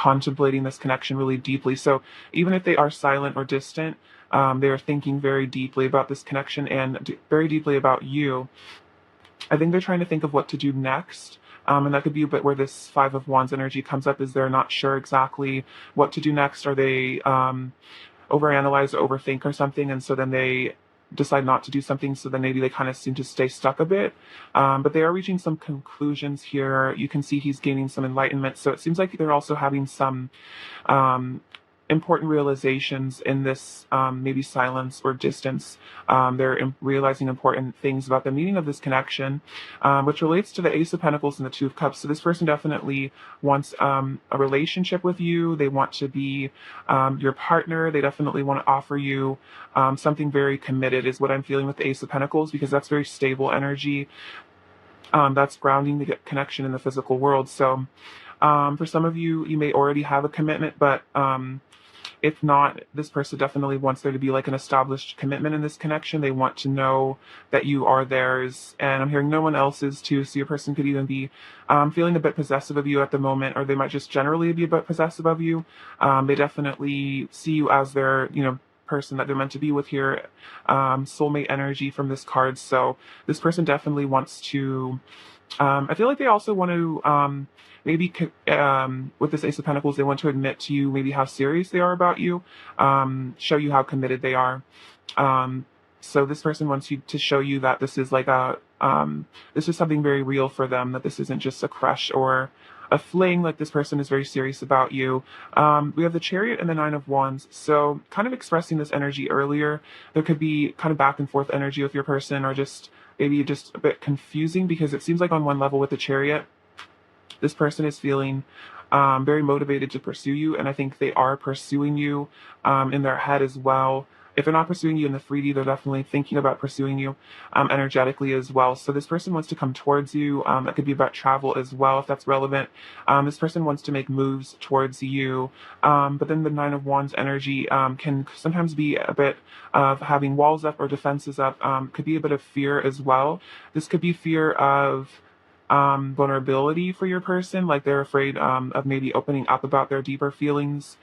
contemplating this connection really deeply. So even if they are silent or distant, they are thinking very deeply about this connection and very deeply about you. I think they're trying to think of what to do next. And that could be a bit where this Five of Wands energy comes up, is they're not sure exactly what to do next, or they overanalyze or overthink or something, and so then they decide not to do something, so then maybe they kind of seem to stay stuck a bit. But they are reaching some conclusions here. You can see he's gaining some enlightenment, so it seems like they're also having some um, important realizations in this maybe silence or distance. They're realizing important things about the meaning of this connection, which relates to the Ace of Pentacles and the Two of Cups. So this person definitely wants a relationship with you. They want to be your partner. They definitely want to offer you something very committed, is what I'm feeling with the Ace of Pentacles, because that's very stable energy. That's grounding the connection in the physical world. So for some of you, you may already have a commitment, but if not, this person definitely wants there to be like an established commitment in this connection. They want to know that you are theirs, and I'm hearing no one else's too. So your person could even be feeling a bit possessive of you at the moment, or they might just generally be a bit possessive of you. They definitely see you as their, person that they're meant to be with here, soulmate energy from this card. So this person definitely wants to I feel like they also want to maybe with this Ace of Pentacles, they want to admit to you maybe how serious they are about you, show you how committed they are. So this person wants you to show you that this is like this is something very real for them, that this isn't just a crush or a fling, like this person is very serious about you. We have the Chariot and the Nine of Wands. So kind of expressing this energy earlier, there could be kind of back and forth energy with your person, or just maybe just a bit confusing, because it seems like on one level with the Chariot, this person is feeling very motivated to pursue you, and I think they are pursuing you in their head as well. If they're not pursuing you in the 3D, they're definitely thinking about pursuing you energetically as well. So this person wants to come towards you. That could be about travel as well, if that's relevant. This person wants to make moves towards you. But then the Nine of Wands energy can sometimes be a bit of having walls up or defenses up. Could be a bit of fear as well. This could be fear of vulnerability for your person, like they're afraid of maybe opening up about their deeper feelings,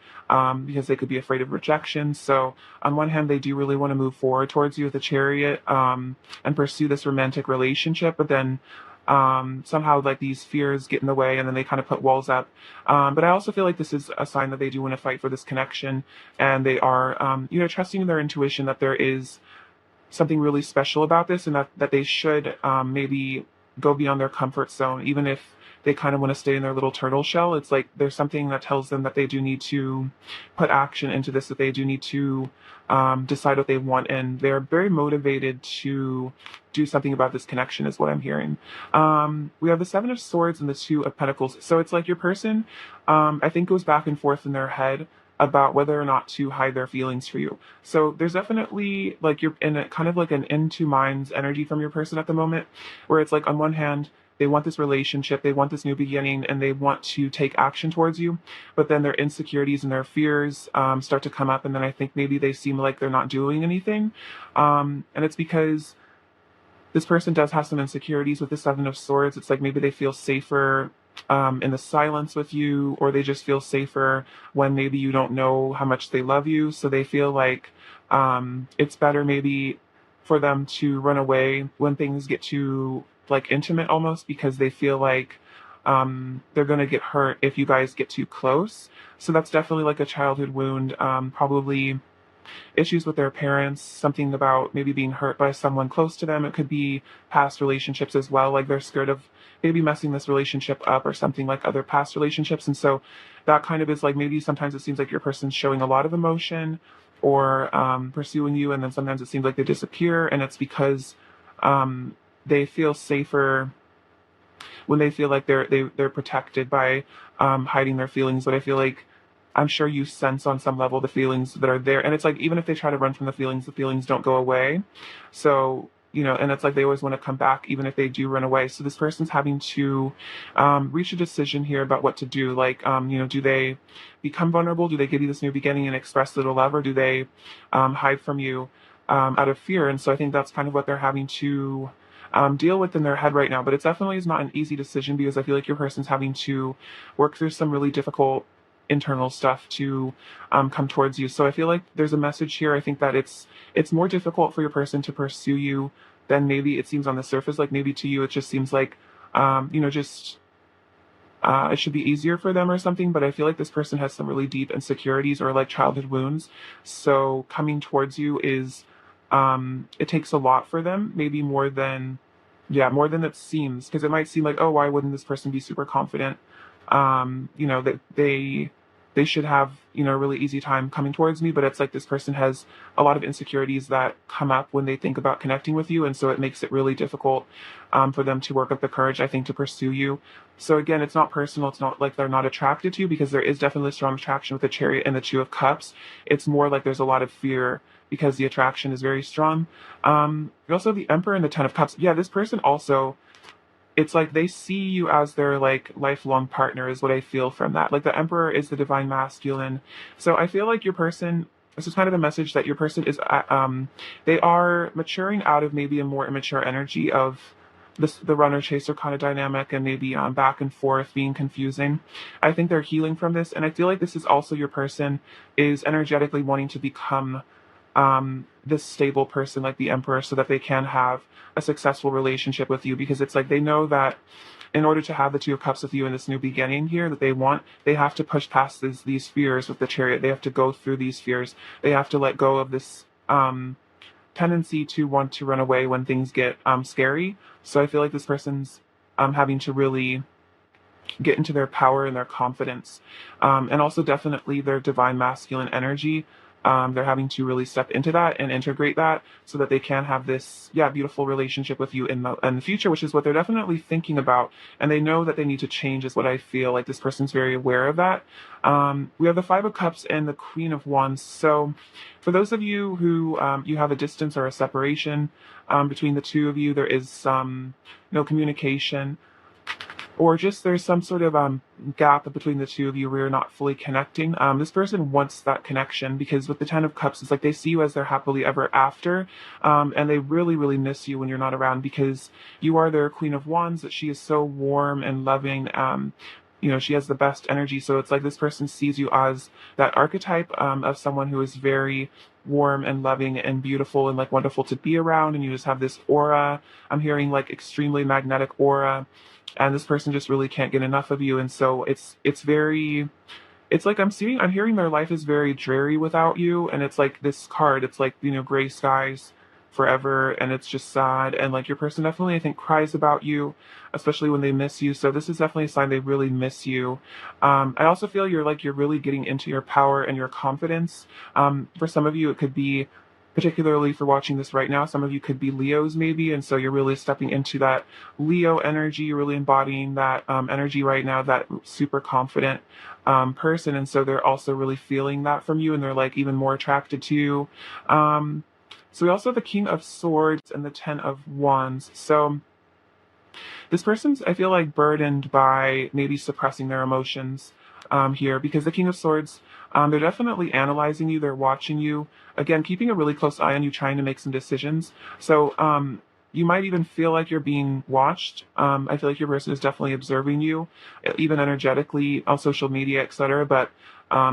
because they could be afraid of rejection. So on one hand, they do really want to move forward towards you with the Chariot and pursue this romantic relationship, but then somehow like these fears get in the way, and then they kind of put walls up. But I also feel like this is a sign that they do want to fight for this connection, and they are trusting in their intuition that there is something really special about this, and that they should maybe go beyond their comfort zone, even if they kind of want to stay in their little turtle shell. It's like there's something that tells them that they do need to put action into this, that they do need to decide what they want, and they're very motivated to do something about this connection, is what I'm hearing. We have the Seven of Swords and the Two of Pentacles. So it's like your person, I think, goes back and forth in their head about whether or not to hide their feelings for you. So there's definitely like you're in a kind of like an into minds energy from your person at the moment, where it's like on one hand, they want this relationship, they want this new beginning, and they want to take action towards you, but then their insecurities and their fears start to come up, and then I think maybe they seem like they're not doing anything. And it's because this person does have some insecurities with the Seven of Swords. It's like maybe they feel safer in the silence with you, or they just feel safer when maybe you don't know how much they love you. So they feel like it's better maybe for them to run away when things get too like intimate almost, because they feel like they're going to get hurt if you guys get too close. So that's definitely like a childhood wound, probably issues with their parents, something about maybe being hurt by someone close to them. It could be past relationships as well, like they're scared of maybe messing this relationship up or something, like other past relationships. And so that kind of is like, maybe sometimes it seems like your person's showing a lot of emotion or pursuing you, and then sometimes it seems like they disappear, and it's because they feel safer when they feel like they're protected by hiding their feelings. But I feel like, I'm sure you sense on some level the feelings that are there, and it's like even if they try to run from the feelings don't go away. So and it's like they always want to come back even if they do run away. So this person's having to reach a decision here about what to do. Like do they become vulnerable? Do they give you this new beginning and express their love, or do they hide from you out of fear? And so I think that's kind of what they're having to deal with in their head right now. But it definitely is not an easy decision, because I feel like your person's having to work through some really difficult internal stuff to come towards you. So I feel like there's a message here. I think that it's more difficult for your person to pursue you than maybe it seems on the surface. Like maybe to you it just seems like just it should be easier for them or something, but I feel like this person has some really deep insecurities or like childhood wounds. So coming towards you is, it takes a lot for them, maybe more than, yeah, more than it seems, because it might seem like, oh, why wouldn't this person be super confident? That they should have, a really easy time coming towards me, but it's like this person has a lot of insecurities that come up when they think about connecting with you, and so it makes it really difficult for them to work up the courage, I think, to pursue you. So again, it's not personal. It's not like they're not attracted to you, because there is definitely strong attraction with the Chariot and the Two of Cups. It's more like there's a lot of fear because the attraction is very strong. You also have the Emperor and the Ten of Cups. Yeah, this person also, it's like they see you as their like lifelong partner is what I feel from that. Like the Emperor is the divine masculine. So I feel like your person, this is kind of a message that your person is they are maturing out of maybe a more immature energy of this, the runner chaser kind of dynamic, and maybe back and forth being confusing. I think they're healing from this, and I feel like this is also your person is energetically wanting to become this stable person like the Emperor, so that they can have a successful relationship with you, because it's like they know that in order to have the Two of Cups with you in this new beginning here that they want, they have to push past these fears with the Chariot. They have to go through these fears. They have to let go of this tendency to want to run away when things get scary. So I feel like this person's having to really get into their power and their confidence, and also definitely their divine masculine energy. They're having to really step into that and integrate that so that they can have this, yeah, beautiful relationship with you in the future, which is what they're definitely thinking about. And they know that they need to change, is what I feel like. This person's very aware of that. We have the Five of Cups and the Queen of Wands. So for those of you who you have a distance or a separation between the two of you, there is no communication, or just there's some sort of gap between the two of you where you're not fully connecting. This person wants that connection, because with the Ten of Cups, it's like they see you as their happily ever after, and they really, really miss you when you're not around, because you are their Queen of Wands, that she is so warm and loving. She has the best energy. So it's like this person sees you as that archetype of someone who is very warm and loving and beautiful and like wonderful to be around. And you just have this aura. I'm hearing like extremely magnetic aura. And this person just really can't get enough of you. And so it's very, it's like I'm hearing their life is very dreary without you. And it's like this card, it's like, gray skies forever, and it's just sad. And like your person definitely, I think, cries about you, especially when they miss you. So this is definitely a sign they really miss you. I also feel you're really getting into your power and your confidence. For some of you, it could be, particularly for watching this right now, some of you could be Leos maybe, and so you're really stepping into that Leo energy. You're really embodying that energy right now, that super confident person, and so they're also really feeling that from you, and they're like even more attracted to you. So we also have the King of Swords and the Ten of Wands. So this person's, I feel like, burdened by maybe suppressing their emotions here, because the King of Swords, they're definitely analyzing you. They're watching you. Again, keeping a really close eye on you, trying to make some decisions. So you might even feel like you're being watched. I feel like your person is definitely observing you, even energetically, on social media, etc. But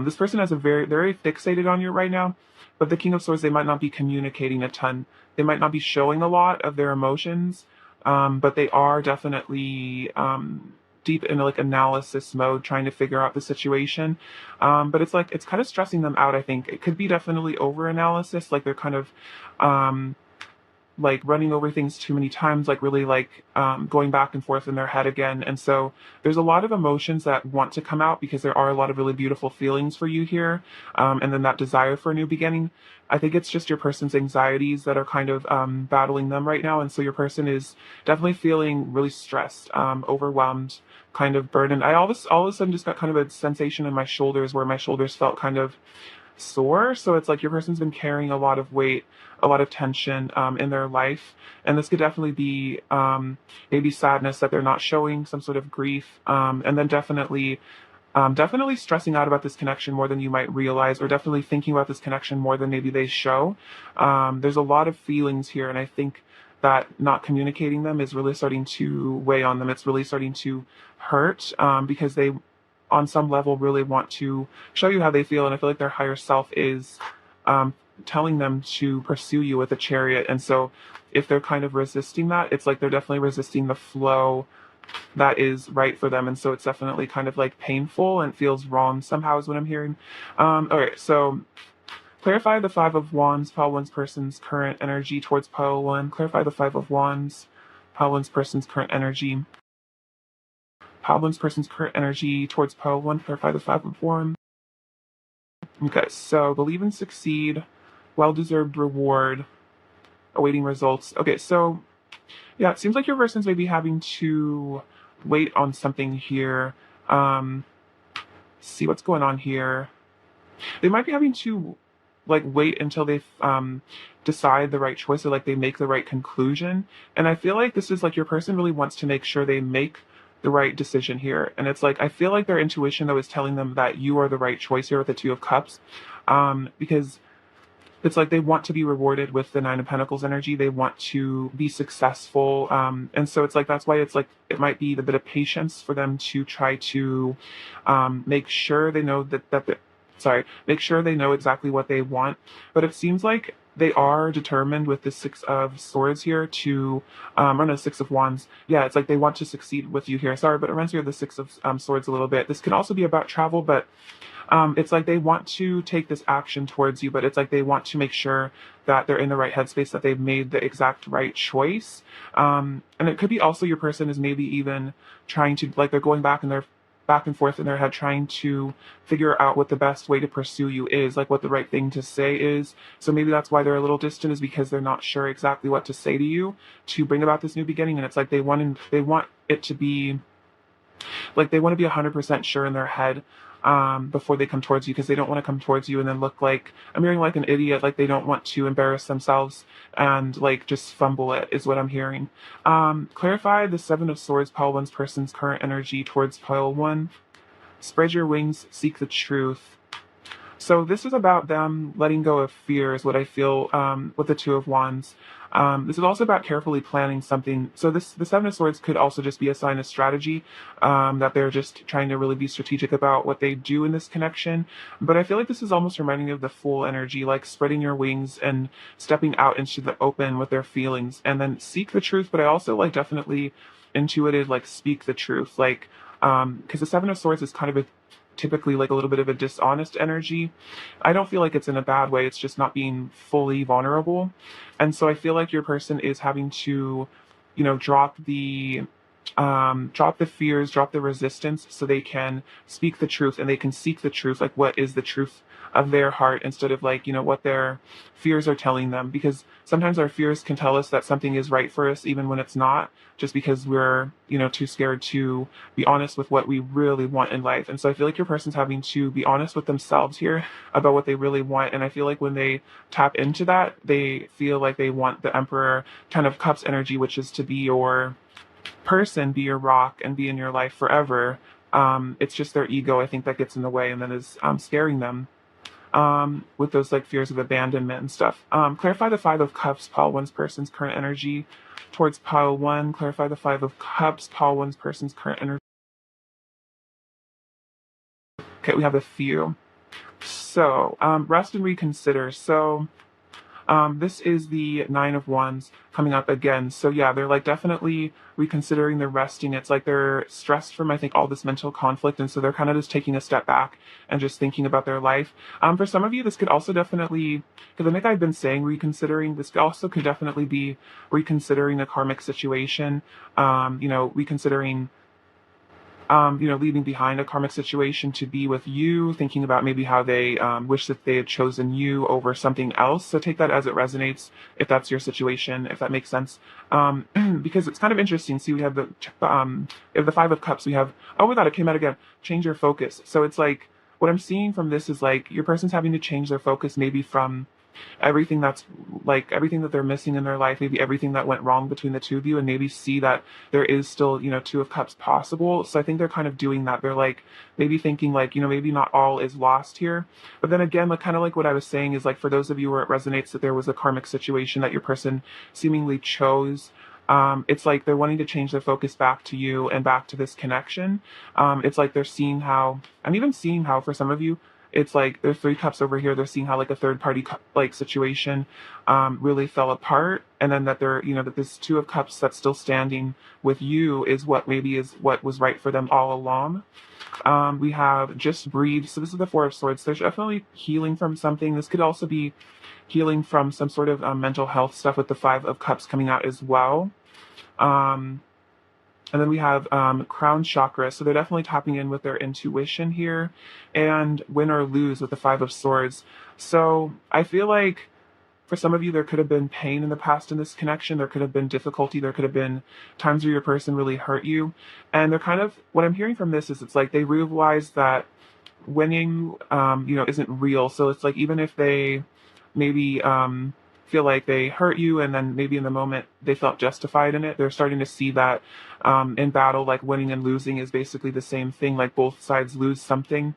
this person has they're very fixated on you right now. But the King of Swords, they might not be communicating a ton. They might not be showing a lot of their emotions, but they are definitely deep in like analysis mode, trying to figure out the situation. But it's like it's kind of stressing them out. I think it could be definitely over analysis, like they're kind of like running over things too many times, like really like going back and forth in their head again. And so there's a lot of emotions that want to come out, because there are a lot of really beautiful feelings for you here. And then that desire for a new beginning. I think it's just your person's anxieties that are kind of battling them right now. And so your person is definitely feeling really stressed, overwhelmed, kind of burdened. I all of a sudden just got kind of a sensation in my shoulders, where my shoulders felt kind of sore. So it's like your person's been carrying a lot of weight, a lot of tension in their life. And this could definitely be maybe sadness that they're not showing, some sort of grief. And then definitely stressing out about this connection more than you might realize, or definitely thinking about this connection more than maybe they show. There's a lot of feelings here. And I think that not communicating them is really starting to weigh on them. It's really starting to hurt, because on some level really want to show you how they feel, and I feel like their higher self is um, telling them to pursue you with a chariot. And so if they're kind of resisting that, it's like they're definitely resisting the flow that is right for them. And so it's definitely kind of like painful and feels wrong somehow is what I'm hearing. All right, so clarify the Five of Wands, pile one's person's current energy towards pile one. Clarify the Five of Wands, pile one's person's current energy. Pile one's person's current energy towards pile one. Clarify the Five of Wands. Okay, so believe and succeed, well-deserved reward, awaiting results. Okay, so yeah, it seems like your person's maybe having to wait on something here. See what's going on here. They might be having to like wait until they decide the right choice, or like they make the right conclusion. And I feel like this is like your person really wants to make sure they make the right decision here. And it's like I feel like their intuition though is telling them that you are the right choice here with the Two of Cups, because it's like they want to be rewarded with the Nine of Pentacles energy. They want to be successful. And so it's like that's why it's like it might be the bit of patience for them to try to make sure they know make sure they know exactly what they want. But it seems like they are determined with the Six of Swords here to, or no, Six of Wands. Yeah, it's like they want to succeed with you here. Sorry, but it reminds me of the Six of Swords a little bit. This can also be about travel, but it's like they want to take this action towards you, but it's like they want to make sure that they're in the right headspace, that they've made the exact right choice. And it could be also your person is maybe even trying to, like, they're going back and forth in their head, trying to figure out what the best way to pursue you is, like what the right thing to say is. So maybe that's why they're a little distant, is because they're not sure exactly what to say to you to bring about this new beginning. And it's like they want it to be like they want to be 100% sure in their head before they come towards you, because they don't want to come towards you and then look like I'm hearing like an idiot. Like they don't want to embarrass themselves and like just fumble it is what I'm hearing. Clarify the Seven of Swords, pile one's person's current energy towards pile one. Spread your wings, seek the truth. So this is about them letting go of fear is what I feel with the Two of Wands. This is also about carefully planning something. So the Seven of Swords could also just be a sign of strategy, that they're just trying to really be strategic about what they do in this connection. But I feel like this is almost reminding me of the Fool energy, like spreading your wings and stepping out into the open with their feelings, and then seek the truth. But I also like definitely intuitive, like speak the truth, like because the Seven of Swords is kind of a typically like a little bit of a dishonest energy. I don't feel like it's in a bad way. It's just not being fully vulnerable. And so I feel like your person is having to, drop the fears, drop the resistance so they can speak the truth and they can seek the truth, like what is the truth of their heart, instead of like, what their fears are telling them. Because sometimes our fears can tell us that something is right for us even when it's not, just because we're, too scared to be honest with what we really want in life. And so I feel like your person's having to be honest with themselves here about what they really want. And I feel like when they tap into that, they feel like they want the Emperor kind of Cups energy, which is to be your person, be your rock, and be in your life forever. It's just their ego, I think, that gets in the way and then is scaring them with those like fears of abandonment and stuff. Clarify the Five of Cups, pile one's person's current energy towards pile one. Clarify the Five of Cups, pile one's person's current energy. Okay, we have a few. So, rest and reconsider. So, this is the Nine of Wands coming up again. So yeah, they're like definitely reconsidering, they're resting. It's like they're stressed from, I think, all this mental conflict. And so they're kind of just taking a step back and just thinking about their life. For some of you, this could also definitely, because I think I've been saying reconsidering, this also could definitely be reconsidering a karmic situation, reconsidering leaving behind a karmic situation to be with you, thinking about maybe how they wish that they had chosen you over something else. So take that as it resonates, if that's your situation, if that makes sense. Because it's kind of interesting. See, we have the Five of Cups. We have, oh my God, it came out again. Change your focus. So it's like, what I'm seeing from this is like your person's having to change their focus maybe from everything that they're missing in their life, maybe everything that went wrong between the two of you, and maybe see that there is still, Two of Cups possible. So I think they're kind of doing that. They're like maybe thinking like, maybe not all is lost here. But then again, like kind of like what I was saying is like for those of you where it resonates that there was a karmic situation that your person seemingly chose, It's like they're wanting to change their focus back to you and back to this connection. It's like they're seeing how, I'm even seeing how for some of you, it's like there's three cups over here. They're seeing how like a third party like situation really fell apart, and then that they're, you know, that this two of cups that's still standing with you is what maybe is what was right for them all along. We have just breathe. So this is the Four of Swords. There's definitely healing from something. This could also be healing from some sort of mental health stuff with the Five of Cups coming out as well. Um, and then we have crown chakra. So they're definitely tapping in with their intuition here, and win or lose with the Five of Swords. So I feel like for some of you, there could have been pain in the past in this connection. There could have been difficulty. There could have been times where your person really hurt you. And they're kind of, what I'm hearing from this is it's like they realize that winning, isn't real. So it's like even if they maybe feel like they hurt you and then maybe in the moment they felt justified in it, they're starting to see that in battle, like winning and losing is basically the same thing. Like both sides lose something.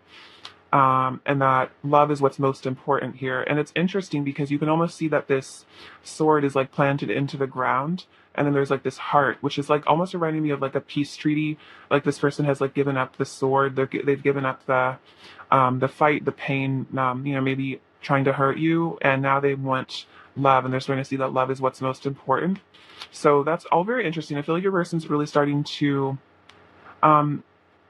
And that love is what's most important here. And it's interesting because you can almost see that this sword is like planted into the ground. And then there's like this heart, which is like almost reminding me of like a peace treaty. Like this person has like given up the sword. They've given up the fight, the pain, maybe trying to hurt you. And now they want love. And they're starting to see that love is what's most important. So that's all very interesting. I feel like your person's really starting to, um,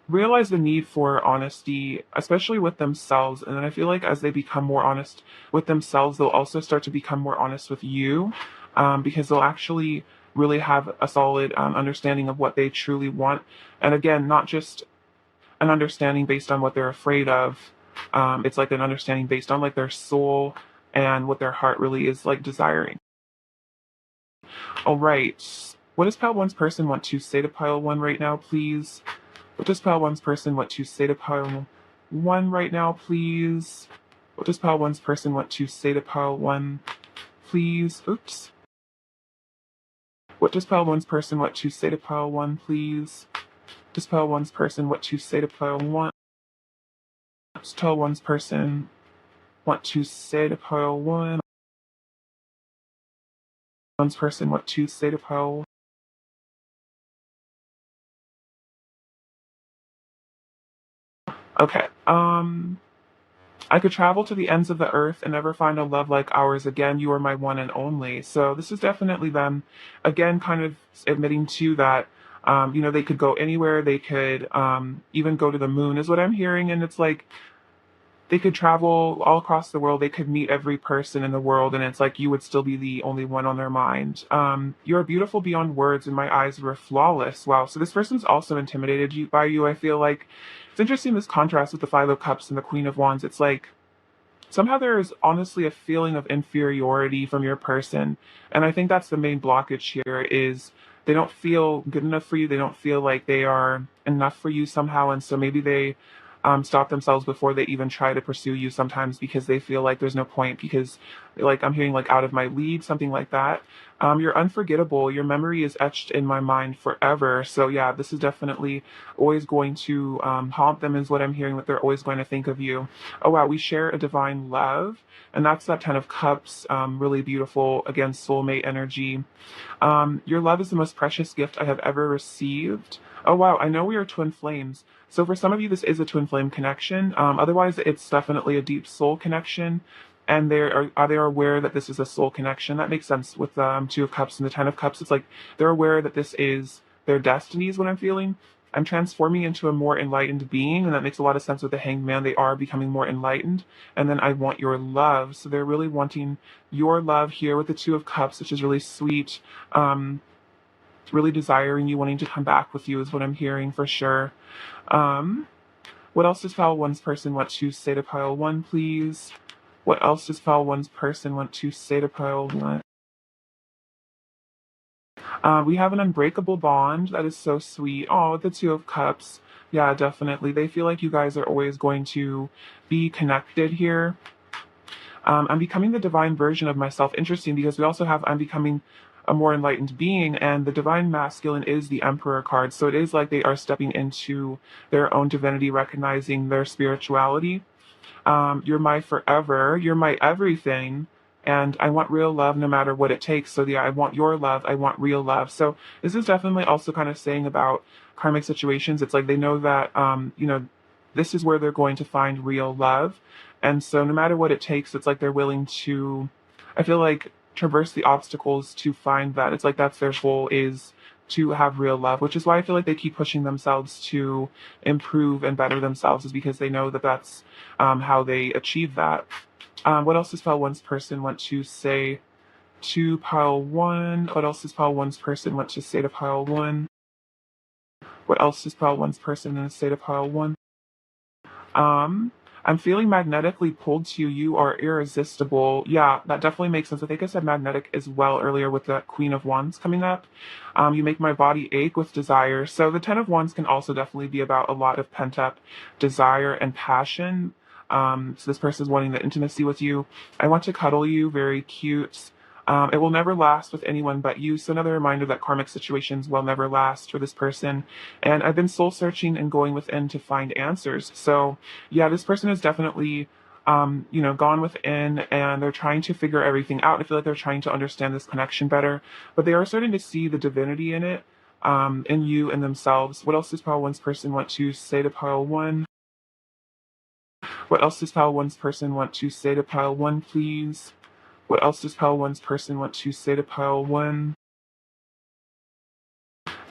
realize the need for honesty, especially with themselves. And then I feel like as they become more honest with themselves, they'll also start to become more honest with you, because they'll actually really have a solid understanding of what they truly want. And again, not just an understanding based on what they're afraid of. It's like an understanding based on like their soul and what their heart really is like desiring. All right. What does Pile One's person want to say to Pile One right now, please? What does Pile One's person want to say to Pile One right now, please? What does Pile One's person want to say to Pile One, please? Oops. What does Pile One's person want to say to Pile One, please? Does Pile One's person want to say to Pile One? Does Pile One's person want to say to Pile One? One's person want to say to Pile. Okay. I could travel to the ends of the earth and never find a love like ours again. You are my one and only. So this is definitely them, again, kind of admitting to that. They could go anywhere. They could even go to the moon, is what I'm hearing. And it's like they could travel all across the world. They could meet every person in the world, and it's like you would still be the only one on their mind. You're beautiful beyond words, and my eyes were flawless. Wow. So this person's also intimidated by you. I feel like it's interesting this contrast with the Five of Cups and the Queen of Wands. It's like somehow there is honestly a feeling of inferiority from your person, and I think that's the main blockage here is they don't feel good enough for you. They don't feel like they are enough for you somehow, and so maybe they stop themselves before they even try to pursue you sometimes because they feel like there's no point because like I'm hearing like out of my league, something like that. You're unforgettable. Your memory is etched in my mind forever. So yeah, this is definitely always going to haunt them is what I'm hearing, that they're always going to think of you. Oh wow, we share a divine love. And that's that Ten of Cups, really beautiful, again, soulmate energy. Your love is the most precious gift I have ever received. Oh wow, I know we are twin flames. So for some of you, this is a twin flame connection. Otherwise, it's definitely a deep soul connection. And they're aware that this is a soul connection. That makes sense with the Two of Cups and the Ten of Cups. It's like they're aware that this is their destiny is what I'm feeling. I'm transforming into a more enlightened being, and that makes a lot of sense with the Hanged Man. They are becoming more enlightened. And then I want your love. So they're really wanting your love here with the Two of Cups, which is really sweet. Really desiring you, wanting to come back with you is what I'm hearing for sure. What else does Pile One's person want to say to Pile One, please? What else does Pile One's person want to say to Pile One? We have an unbreakable bond. That is so sweet. Oh, the Two of Cups. Yeah, definitely. They feel like you guys are always going to be connected here. I'm becoming the divine version of myself. Interesting because we also have I'm becoming a more enlightened being, and the divine masculine is the Emperor card. So it is like they are stepping into their own divinity, recognizing their spirituality. You're my forever. You're my everything. and I want real love no matter what it takes. So yeah, I want your love. I want real love. So this is definitely also kind of saying about karmic situations. It's like they know that, this is where they're going to find real love. And so no matter what it takes, it's like they're willing to, I feel like, traverse the obstacles to find that. It's like that's their goal, is to have real love, which is why I feel like they keep pushing themselves to improve and better themselves, is because they know that that's how they achieve that. What else does pile one's person want to say to pile one? What else does pile one's person want to say to pile one? What else does pile one's person want to say to pile one? Um, I'm feeling magnetically pulled to you. You are irresistible. Yeah, that definitely makes sense. I think I said magnetic as well earlier with the Queen of Wands coming up. You make my body ache with desire. So the Ten of Wands can also definitely be about a lot of pent up desire and passion. So this person is wanting the intimacy with you. I want to cuddle you, very cute. It will never last with anyone but you. So another reminder that karmic situations will never last for this person. And I've been soul searching and going within to find answers. So yeah, this person is definitely, gone within, and they're trying to figure everything out. I feel like they're trying to understand this connection better, but they are starting to see the divinity in it, in you and themselves. What else does pile one's person want to say to pile one? What else does pile one's person want to say to pile one, please? What else does pile one's person want to say to pile one?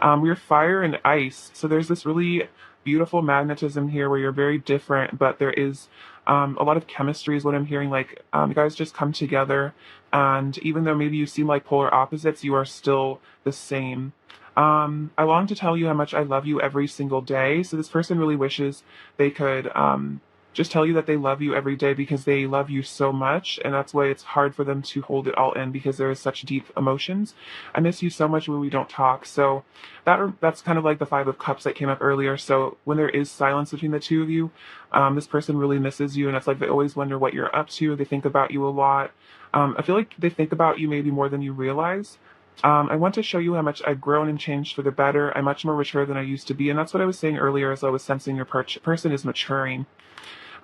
We're fire and ice. So there's this really beautiful magnetism here where you're very different, but there is a lot of chemistry, is what I'm hearing. Like, you guys just come together, and even though maybe you seem like polar opposites, you are still the same. I long to tell you how much I love you every single day. So this person really wishes they could just tell you that they love you every day, because they love you so much, and that's why it's hard for them to hold it all in, because there is such deep emotions. I miss you so much when we don't talk. So that's kind of like the Five of Cups that came up earlier. So when there is silence between the two of you, this person really misses you, and it's like they always wonder what you're up to. They think about you a lot. I feel like they think about you maybe more than you realize. I want to show you how much I've grown and changed for the better. I'm much more mature than I used to be, and that's what I was saying earlier, as I was sensing your person is maturing.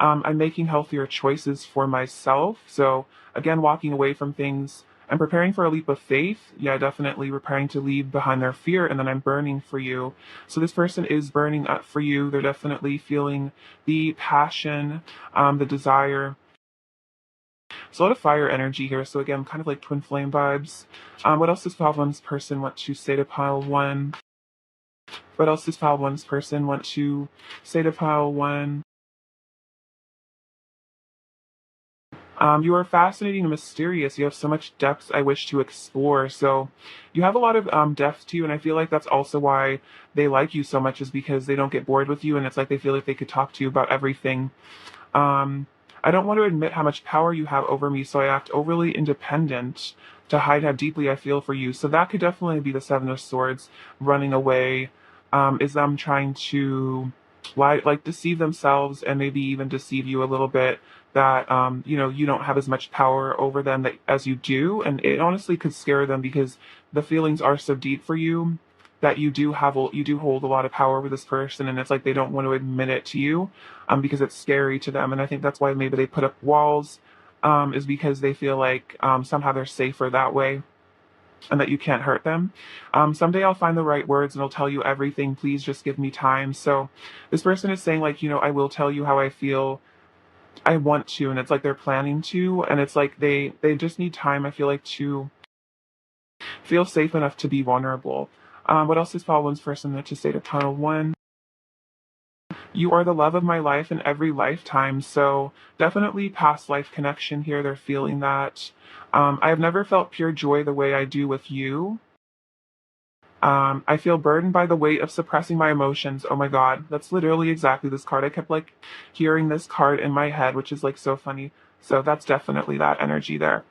I'm making healthier choices for myself. So again, walking away from things. I'm preparing for a leap of faith. Yeah, definitely preparing to leave behind their fear, and then I'm burning for you. So this person is burning up for you. They're definitely feeling the passion, the desire. So a lot of fire energy here. So again, kind of like twin flame vibes. What else does pile one's person want to say to pile one? What else does pile one's person want to say to pile one? You are fascinating and mysterious. You have so much depth I wish to explore. So you have a lot of depth to you, and I feel like that's also why they like you so much, is because they don't get bored with you, and it's like they feel like they could talk to you about everything. Um, I don't want to admit how much power you have over me, so I act overly independent to hide how deeply I feel for you. So that could definitely be the Seven of Swords running away, is them trying to lie, like deceive themselves, and maybe even deceive you a little bit, that you don't have as much power over them as you do, and it honestly could scare them, because the feelings are so deep for you that you do hold a lot of power with this person, and it's like they don't want to admit it to you, because it's scary to them. And I think that's why maybe they put up walls, is because they feel like somehow they're safer that way, and that you can't hurt them. Someday I'll find the right words and I'll tell you everything. Please just give me time. So this person is saying, like, I will tell you how I feel. I want to, and it's like they're planning to, and it's like they just need time, I feel like, to feel safe enough to be vulnerable. What else is Paul's person to say to Tunnel One? You are the love of my life in every lifetime. So definitely past life connection here. They're feeling that. I have never felt pure joy the way I do with you. I feel burdened by the weight of suppressing my emotions. Oh my God, that's literally exactly this card. I kept like hearing this card in my head, which is like so funny. So that's definitely that energy there.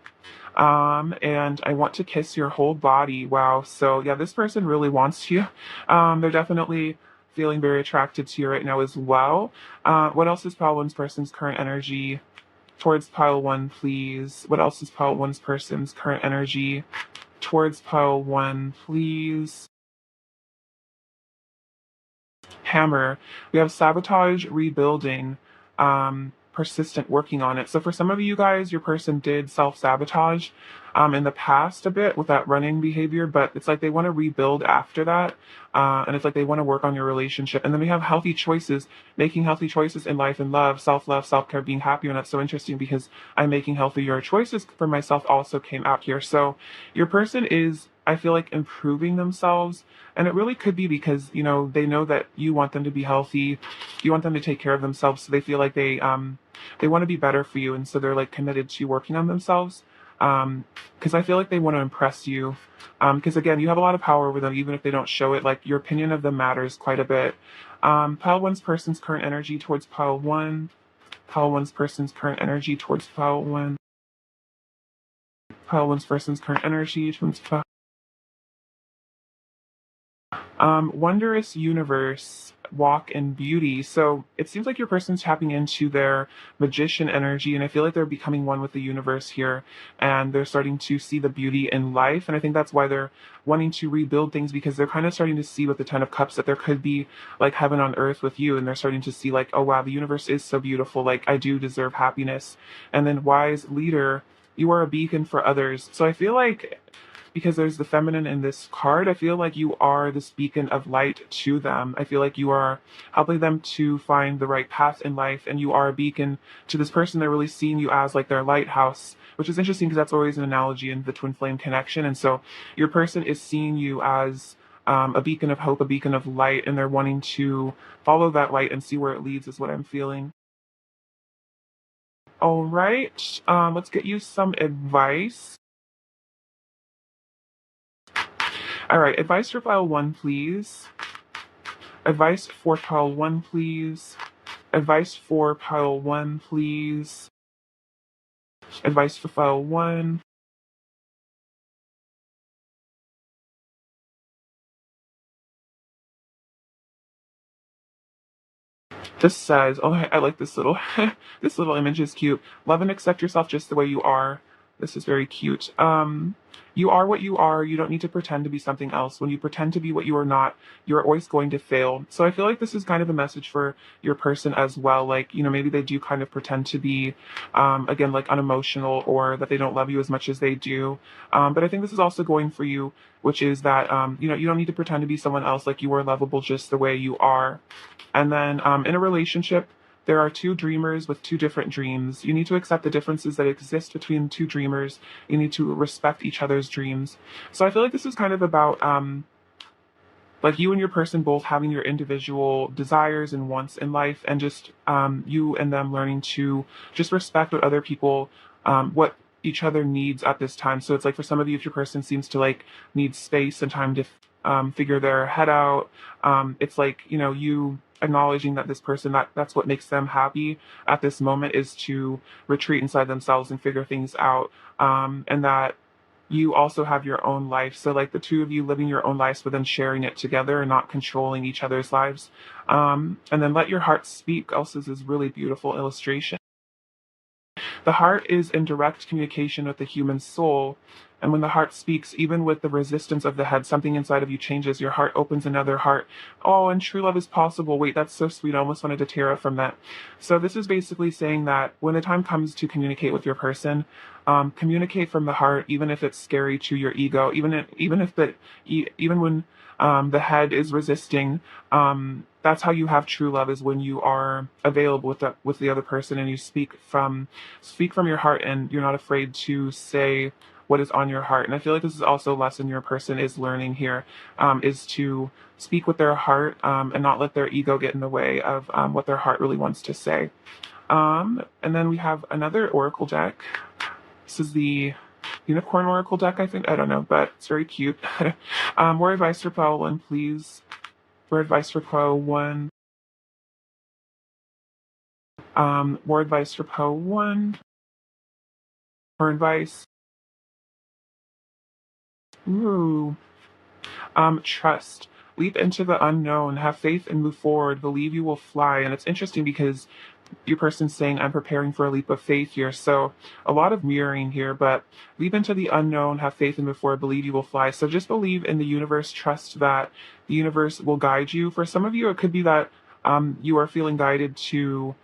And I want to kiss your whole body. Wow. So yeah, this person really wants you. They're definitely feeling very attracted to you right now as well. What else is pile one's person's current energy towards pile one, please? What else is pile one's person's current energy towards pile one, please? Hammer. We have sabotage, rebuilding, persistent working on it. So for some of you guys, your person did self-sabotage in the past a bit with that running behavior, but it's like they want to rebuild after that. And it's like they want to work on your relationship. And then we have healthy choices, making healthy choices in life and love, self-care, being happier. And that's so interesting because I'm making healthier choices for myself also came out here. So your person is, I feel like, improving themselves. And it really could be because, you know, they know that you want them to be healthy. You want them to take care of themselves. So they feel like they want to be better for you. And so they're like committed to working on themselves. Because I feel like they want to impress you. Because again, you have a lot of power over them, even if they don't show it. Like your opinion of them matters quite a bit. Pile one's person's current energy towards pile one. Pile one's person's current energy towards pile one. Pile one's person's current energy towards pile. Wondrous universe, walk in beauty. So it seems like your person's tapping into their magician energy, and I feel like they're becoming one with the universe here, and they're starting to see the beauty in life. And I think that's why they're wanting to rebuild things because they're kind of starting to see with the Ten of Cups that there could be like heaven on earth with you, and they're starting to see like, oh wow, the universe is so beautiful. Like I do deserve happiness. And then wise leader, you are a beacon for others. So I feel like because there's the feminine in this card, I feel like you are this beacon of light to them. I feel like you are helping them to find the right path in life, and you are a beacon to this person. They're really seeing you as like their lighthouse, which is interesting because that's always an analogy in the twin flame connection. And so your person is seeing you as a beacon of hope, a beacon of light, and they're wanting to follow that light and see where it leads, is what I'm feeling. All right, let's get you some advice. All right, advice for pile one, please. Advice for pile one, please. Advice for pile one, please. Advice for pile one. This says, oh, I like this little, this little image is cute. Love and accept yourself just the way you are. This is very cute. You are what you are. You don't need to pretend to be something else. When you pretend to be what you are not, you're always going to fail. So I feel like this is kind of a message for your person as well. Like, you know, maybe they do kind of pretend to be, again, like unemotional, or that they don't love you as much as they do. But I think this is also going for you, which is that, you know, you don't need to pretend to be someone else. Like you are lovable just the way you are. And then in a relationship, there are two dreamers with two different dreams. You need to accept the differences that exist between two dreamers. You need to respect each other's dreams. So I feel like this is kind of about like you and your person both having your individual desires and wants in life, and just you and them learning to just respect what other people, what each other needs at this time. So it's like for some of you, if your person seems to like need space and time to figure their head out, it's like, you know, you acknowledging that this person, that's what makes them happy at this moment, is to retreat inside themselves and figure things out, and that you also have your own life. So like the two of you living your own lives, but then sharing it together and not controlling each other's lives. And then let your heart speak. Also, this is really beautiful illustration. The heart is in direct communication with the human soul. And when the heart speaks, even with the resistance of the head, something inside of you changes. Your heart opens another heart. Oh, and true love is possible. Wait, that's so sweet. I almost wanted to tear up from that. So this is basically saying that when the time comes to communicate with your person, communicate from the heart, even if it's scary to your ego, even when the head is resisting. That's how you have true love, is when you are available with the other person, and you speak from your heart, and you're not afraid to say what is on your heart. And I feel like this is also a lesson your person is learning here, is to speak with their heart, and not let their ego get in the way of what their heart really wants to say. And then we have another oracle deck. This is the Unicorn Oracle deck, I think. I don't know, but it's very cute. More advice for pile one, please. More advice for pile one. More advice for pile one. More advice. Ooh. Trust. Leap into the unknown. Have faith and move forward. Believe you will fly. And it's interesting because your person's saying, I'm preparing for a leap of faith here. So a lot of mirroring here, but leap into the unknown, have faith and move forward, believe you will fly. So just believe in the universe, trust that the universe will guide you. For some of you, it could be that you are feeling guided to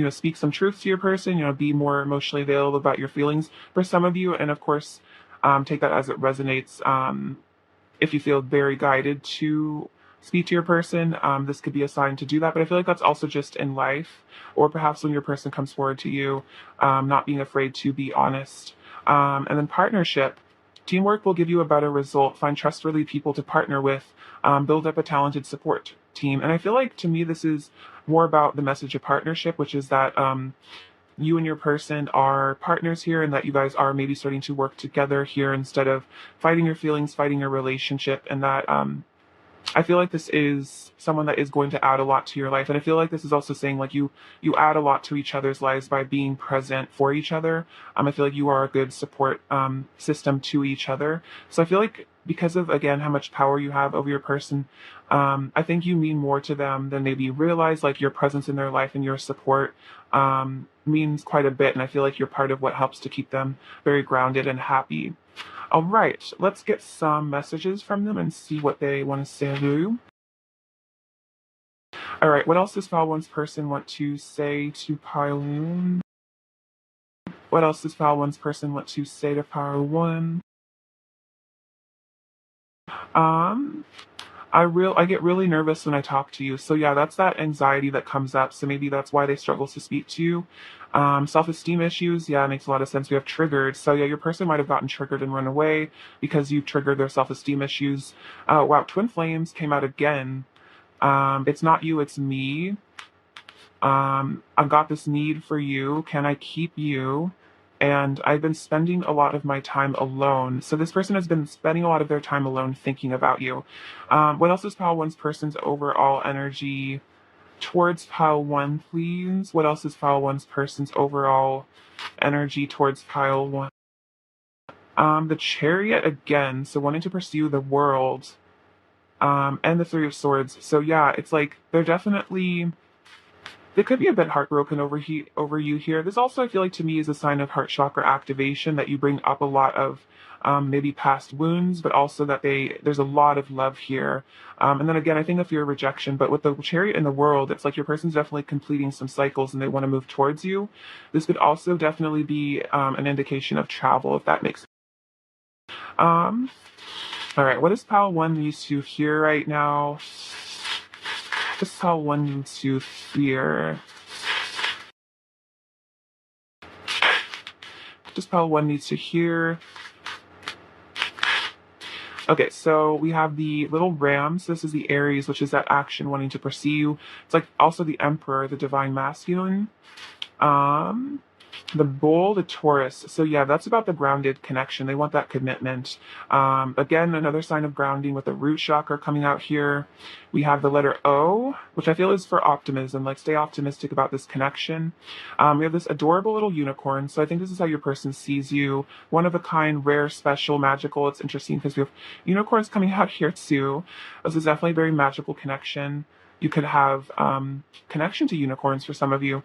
speak some truth to your person, be more emotionally available about your feelings for some of you. And of course, take that as it resonates. If you feel very guided to speak to your person, this could be a sign to do that. But I feel like that's also just in life, or perhaps when your person comes forward to you, not being afraid to be honest. And then partnership. Teamwork will give you a better result. Find trustworthy people to partner with. Build up a talented support team. And I feel like to me, this is more about the message of partnership, which is that you and your person are partners here, and that you guys are maybe starting to work together here instead of fighting your feelings, fighting your relationship. And that I feel like this is someone that is going to add a lot to your life. And I feel like this is also saying like you add a lot to each other's lives by being present for each other. I feel like you are a good support system to each other. So I feel like because of, again, how much power you have over your person, I think you mean more to them than maybe you realize. Like your presence in their life and your support means quite a bit. And I feel like you're part of what helps to keep them very grounded and happy. All right, let's get some messages from them and see what they want to say to you. All right, what else does Pile One's person want to say to Pile One? What else does Pile One's person want to say to Pile One? Um, I get really nervous when I talk to you. So yeah, that's that anxiety that comes up. So maybe that's why they struggle to speak to you. Self-esteem issues, yeah, it makes a lot of sense. We have triggered. So yeah, your person might have gotten triggered and run away because you triggered their self-esteem issues. Wow, twin flames came out again. It's not you, it's me. I've got this need for you. Can I keep you? And I've been spending a lot of my time alone. So this person has been spending a lot of their time alone thinking about you. What else is Pile One's person's overall energy towards Pile One, please? What else is Pile One's person's overall energy towards Pile One? The Chariot again. So wanting to pursue the world. And the Three of Swords. So yeah, it's like they're definitely, they could be a bit heartbroken over you here. This also, I feel like, to me, is a sign of heart chakra activation, that you bring up a lot of maybe past wounds, but also that there's a lot of love here. And then again, I think of fear of rejection, but with the Chariot in the world, it's like your person's definitely completing some cycles and they want to move towards you. This could also definitely be an indication of travel, if that makes sense. Um, all right, what does Pile One needs to hear right now? Just how one needs to fear. Just how one needs to hear. Okay, so we have the little ram. So this is the Aries, which is that action wanting to pursue. It's like also the Emperor, the divine masculine. Um, the bull, the Taurus. So yeah, that's about the grounded connection. They want that commitment. Again, another sign of grounding with the root chakra coming out here. We have the letter O, which I feel is for optimism. Like stay optimistic about this connection. We have this adorable little unicorn. So I think this is how your person sees you. One of a kind, rare, special, magical. It's interesting because we have unicorns coming out here too. This is definitely a very magical connection. You could have connection to unicorns for some of you.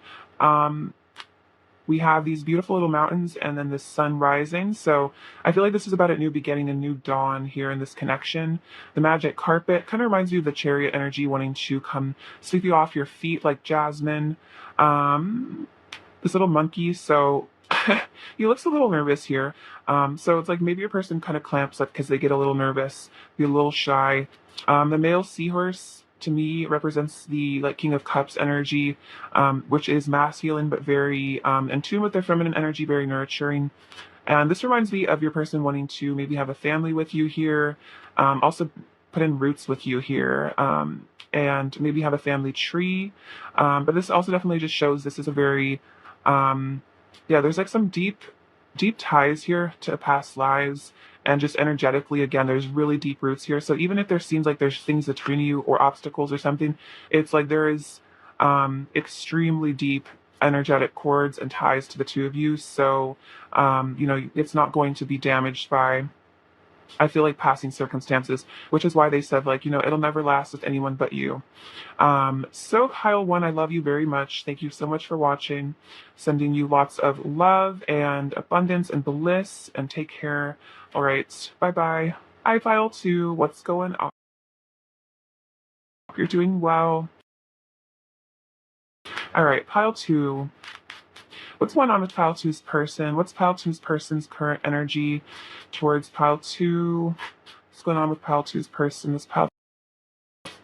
We have these beautiful little mountains and then the sun rising. So I feel like this is about a new beginning, a new dawn here in this connection. The magic carpet kind of reminds me of the Chariot energy, wanting to come sweep you off your feet like Jasmine. This little monkey, so he looks a little nervous here. So it's like maybe your person kind of clamps up because they get a little nervous, be a little shy. The male seahorse to me represents the like King of Cups energy, which is masculine but very in tune with their feminine energy, very nurturing. And this reminds me of your person wanting to maybe have a family with you here, also put in roots with you here, and maybe have a family tree. But this also definitely just shows this is a very, yeah, there's like some deep ties here to past lives. And just energetically, again, there's really deep roots here. So even if there seems like there's things between you or obstacles or something, it's like there is extremely deep energetic cords and ties to the two of you. So, it's not going to be damaged by, I feel like, passing circumstances, which is why they said, like, it'll never last with anyone but you. So Pile One, I love you very much. Thank you so much for watching. Sending you lots of love and abundance and bliss, and take care. All right. Bye-bye. Hi, Pile Two. What's going on? Hope you're doing well. All right, pile two. What's going on with pile two's person? What's pile two's person's current energy towards pile two? What's going on with pile two's person? This pile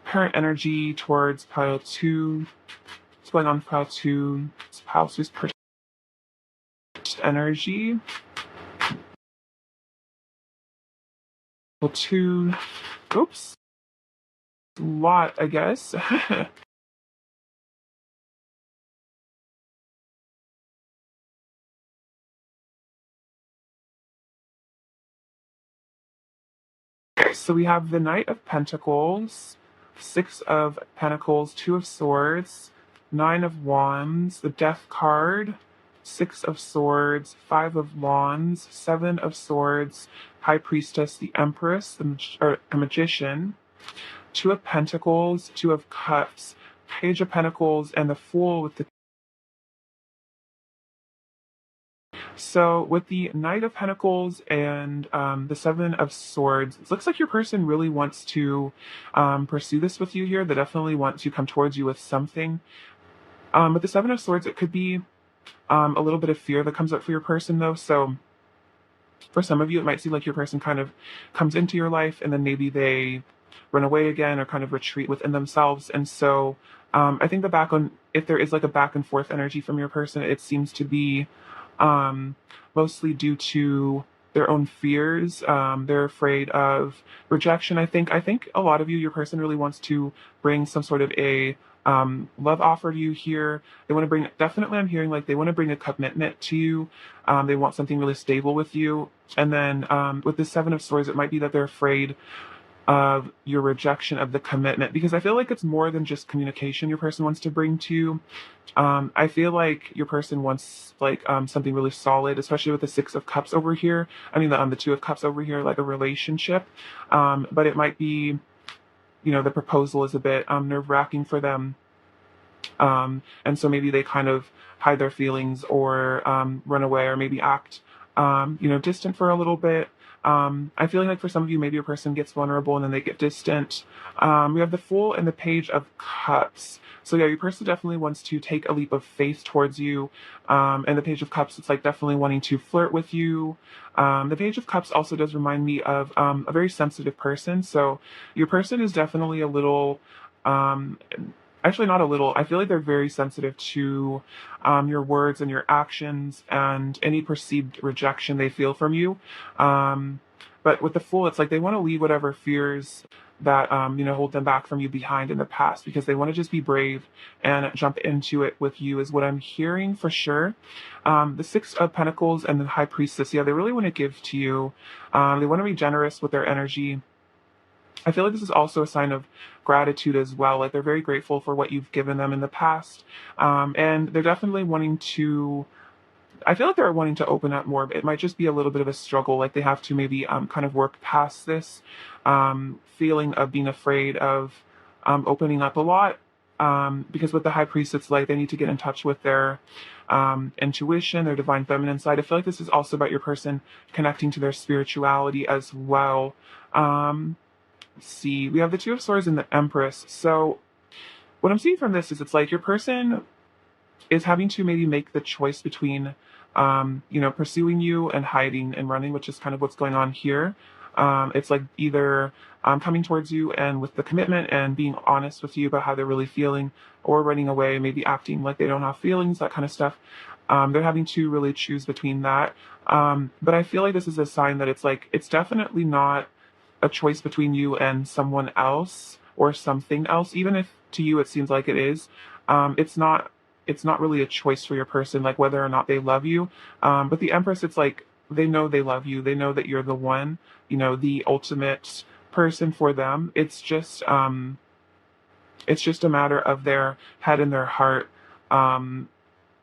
current energy towards pile two. What's going on with pile two? It's pile two's person energy. Pile two. Oops. A lot, I guess. So we have the Knight of Pentacles, Six of Pentacles, Two of Swords, Nine of Wands, the Death card, Six of Swords, Five of Wands, Seven of Swords, High Priestess, the Empress, the Magician, Two of Pentacles, Two of Cups, Page of Pentacles, and the Fool with the. So with the Knight of Pentacles and the Seven of Swords, it looks like your person really wants to pursue this with you here. They definitely want to come towards you with something. With the Seven of Swords, it could be a little bit of fear that comes up for your person, though. So for some of you, it might seem like your person kind of comes into your life and then maybe they run away again or kind of retreat within themselves. And so I think if there is like a back and forth energy from your person, it seems to be mostly due to their own fears. They're afraid of rejection. I think a lot of you, your person really wants to bring some sort of a love offer to you here. They want to bring, definitely I'm hearing like they want to bring a commitment to you. They want something really stable with you. And then with the Seven of Swords, it might be that they're afraid of your rejection of the commitment, because I feel like it's more than just communication your person wants to bring to you. I feel like your person wants like something really solid, especially with the Six of Cups over here. I mean the Two of Cups over here, like a relationship. But it might be, the proposal is a bit nerve-wracking for them. And so maybe they kind of hide their feelings or run away or maybe act, distant for a little bit. I feel like for some of you, maybe a person gets vulnerable and then they get distant. We have the Fool and the Page of Cups. So yeah, your person definitely wants to take a leap of faith towards you. And the Page of Cups, it's like definitely wanting to flirt with you. The Page of Cups also does remind me of a very sensitive person. So your person is definitely a little, actually not a little, I feel like they're very sensitive to your words and your actions and any perceived rejection they feel from you. But with the Fool, it's like they want to leave whatever fears that hold them back from you behind in the past, because they want to just be brave and jump into it with you, is what I'm hearing for sure. The Six of Pentacles and the High Priestess, yeah, they really want to give to you. They want to be generous with their energy. I feel like this is also a sign of gratitude as well. Like they're very grateful for what you've given them in the past. And they're definitely wanting to, I feel like they're wanting to open up more, but it might just be a little bit of a struggle. Like they have to maybe kind of work past this feeling of being afraid of opening up a lot. Because with the High Priest, it's like they need to get in touch with their intuition, their divine feminine side. I feel like this is also about your person connecting to their spirituality as well. Let's see, we have the Two of Swords and the Empress. So what I'm seeing from this is it's like your person is having to maybe make the choice between, pursuing you and hiding and running, which is kind of what's going on here. It's like either coming towards you and with the commitment and being honest with you about how they're really feeling, or running away, maybe acting like they don't have feelings, that kind of stuff. They're having to really choose between that. But I feel like this is a sign that it's like, it's definitely not a choice between you and someone else or something else, even if to you it seems like it is. It's not really a choice for your person, like whether or not they love you. But the Empress, it's like they know they love you. They know that you're the one, the ultimate person for them. It's just a matter of their head and their heart,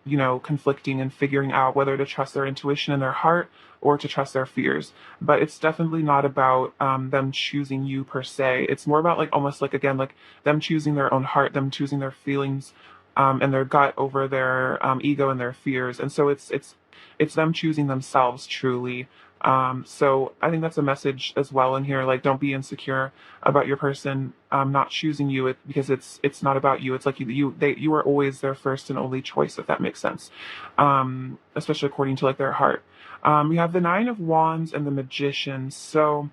conflicting and figuring out whether to trust their intuition and their heart or to trust their fears. But it's definitely not about them choosing you per se. It's more about like almost like, again, like them choosing their own heart, them choosing their feelings and their gut over their ego and their fears. And so it's them choosing themselves truly. So I think that's a message as well in here. Like, don't be insecure about your person not choosing you because it's not about you. It's like you are always their first and only choice, if that makes sense. Especially according to like their heart. We have the Nine of Wands and the Magician. So